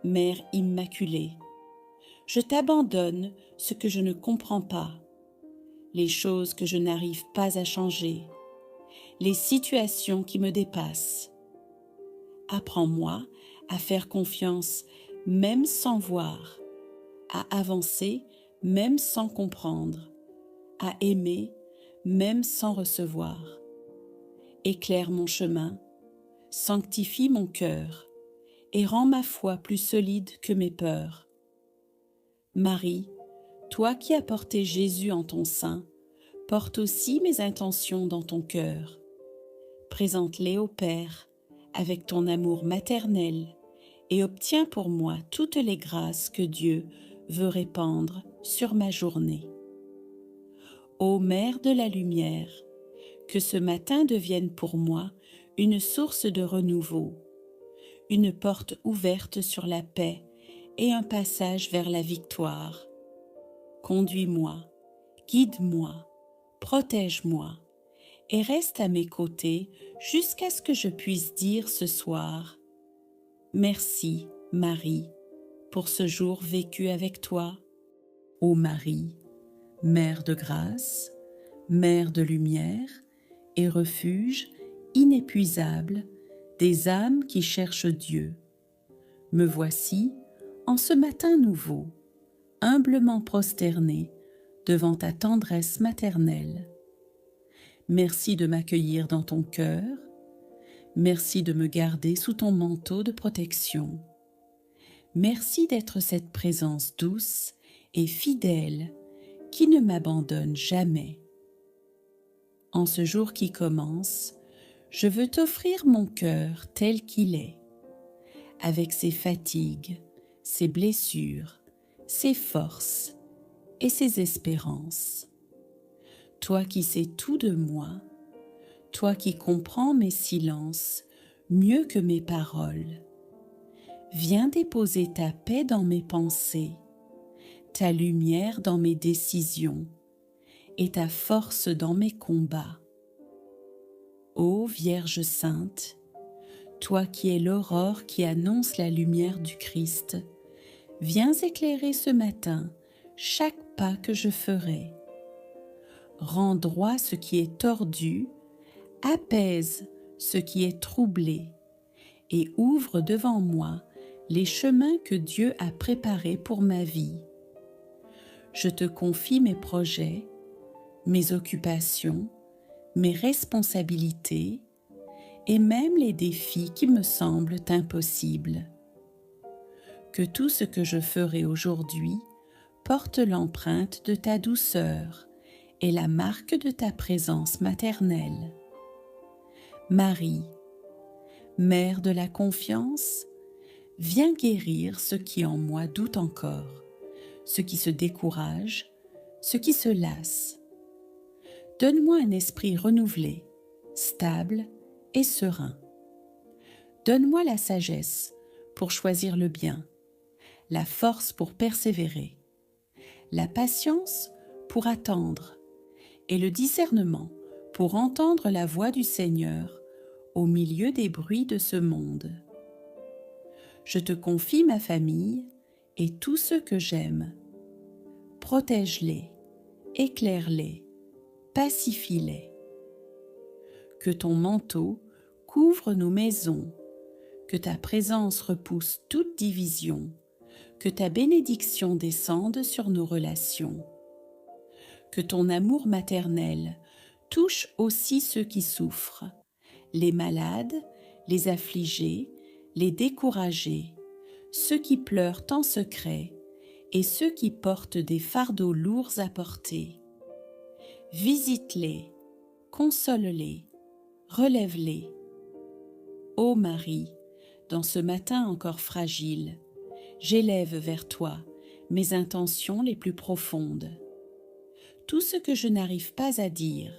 Speaker 1: Mère Immaculée, je t'abandonne ce que je ne comprends pas, les choses que je n'arrive pas à changer, les situations qui me dépassent. Apprends-moi à faire confiance même sans voir, à avancer même sans comprendre, à aimer même sans recevoir. Éclaire mon chemin, sanctifie mon cœur et rends ma foi plus solide que mes peurs. Marie, toi qui as porté Jésus en ton sein, Porte aussi mes intentions dans ton cœur. Présente-les au Père avec ton amour maternel et obtiens pour moi toutes les grâces que Dieu veut répandre sur ma journée. Ô Mère de la lumière, que ce matin devienne pour moi une source de renouveau, une porte ouverte sur la paix et un passage vers la victoire. Conduis-moi, guide-moi, protège-moi et reste à mes côtés jusqu'à ce que je puisse dire ce soir: merci, Marie, pour ce jour vécu avec toi. Ô Marie, Mère de grâce, Mère de lumière et refuge inépuisable des âmes qui cherchent Dieu, me voici, en ce matin nouveau, humblement prosternée devant ta tendresse maternelle. Merci de m'accueillir dans ton cœur, merci de me garder sous ton manteau de protection. Merci d'être cette présence douce et fidèle qui ne m'abandonne jamais. En ce jour qui commence, je veux t'offrir mon cœur tel qu'il est, avec ses fatigues, ses blessures, ses forces et ses espérances. Toi qui sais tout de moi, toi qui comprends mes silences mieux que mes paroles, viens déposer ta paix dans mes pensées, ta lumière dans mes décisions et ta force dans mes combats. Ô Vierge Sainte, toi qui es l'aurore qui annonce la lumière du Christ, viens éclairer ce matin chaque pas que je ferai. Rends droit ce qui est tordu, apaise ce qui est troublé et ouvre devant moi les chemins que Dieu a préparés pour ma vie. Je te confie mes projets, mes occupations, mes responsabilités et même les défis qui me semblent impossibles. Que tout ce que je ferai aujourd'hui porte l'empreinte de ta douceur et la marque de ta présence maternelle. Marie, Mère de la confiance, viens guérir ce qui en moi doute encore, ce qui se décourage, ce qui se lasse. Donne-moi un esprit renouvelé, stable et serein. Donne-moi la sagesse pour choisir le bien, la force pour persévérer, la patience pour attendre et le discernement pour entendre la voix du Seigneur au milieu des bruits de ce monde. Je te confie ma famille et tous ceux que j'aime. Protège-les, éclaire-les, pacifie-les. Que ton manteau couvre nos maisons, que ta présence repousse toute division, que ta bénédiction descende sur nos relations. Que ton amour maternel touche aussi ceux qui souffrent, les malades, les affligés, les découragés, ceux qui pleurent en secret et ceux qui portent des fardeaux lourds à porter. Visite-les, console-les, relève-les. Ô Marie, dans ce matin encore fragile, j'élève vers toi mes intentions les plus profondes. Tout ce que je n'arrive pas à dire,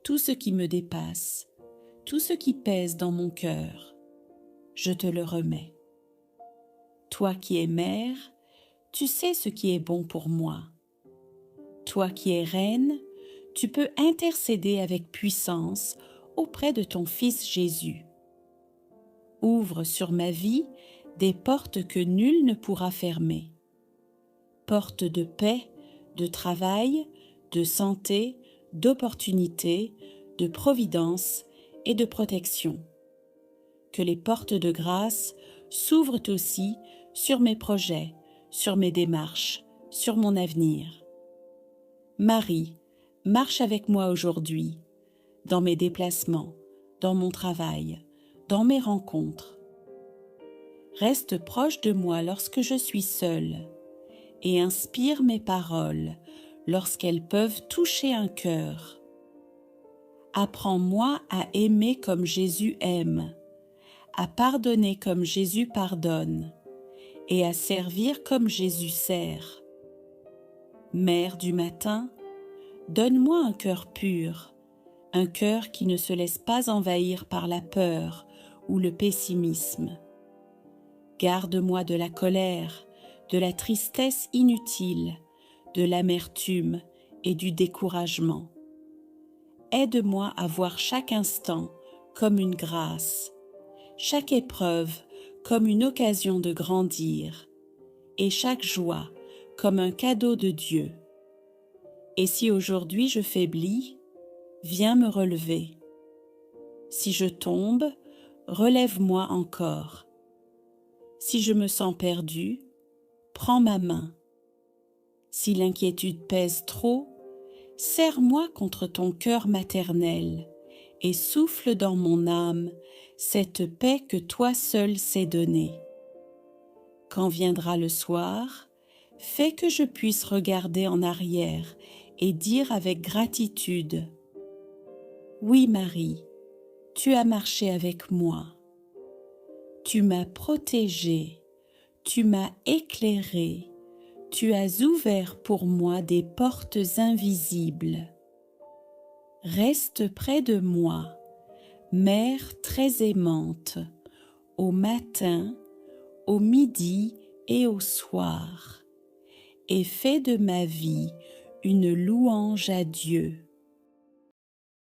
Speaker 1: tout ce qui me dépasse, tout ce qui pèse dans mon cœur, je te le remets. Toi qui es mère, tu sais ce qui est bon pour moi. Toi qui es reine, tu peux intercéder avec puissance auprès de ton Fils Jésus. Ouvre sur ma vie des portes que nul ne pourra fermer. Portes de paix, de travail, de santé, d'opportunité, de providence et de protection. Que les portes de grâce s'ouvrent aussi sur mes projets, sur mes démarches, sur mon avenir. Marie, marche avec moi aujourd'hui, dans mes déplacements, dans mon travail, dans mes rencontres. Reste proche de moi lorsque je suis seule et inspire mes paroles lorsqu'elles peuvent toucher un cœur. Apprends-moi à aimer comme Jésus aime, à pardonner comme Jésus pardonne, et à servir comme Jésus sert. Mère du matin, donne-moi un cœur pur, un cœur qui ne se laisse pas envahir par la peur ou le pessimisme. Garde-moi de la colère, de la tristesse inutile, de l'amertume et du découragement. Aide-moi à voir chaque instant comme une grâce, chaque épreuve comme une occasion de grandir, et chaque joie comme un cadeau de Dieu. Et si aujourd'hui je faiblis, viens me relever. Si je tombe, relève-moi encore. Si je me sens perdu, prends ma main. Si l'inquiétude pèse trop, serre-moi contre ton cœur maternel et souffle dans mon âme cette paix que toi seul sais donner. Quand viendra le soir, fais que je puisse regarder en arrière et dire avec gratitude: oui, Marie, tu as marché avec moi. Tu m'as protégée, tu m'as éclairée, tu as ouvert pour moi des portes invisibles. Reste près de moi, Mère très aimante, au matin, au midi et au soir, et fais de ma vie une louange à Dieu.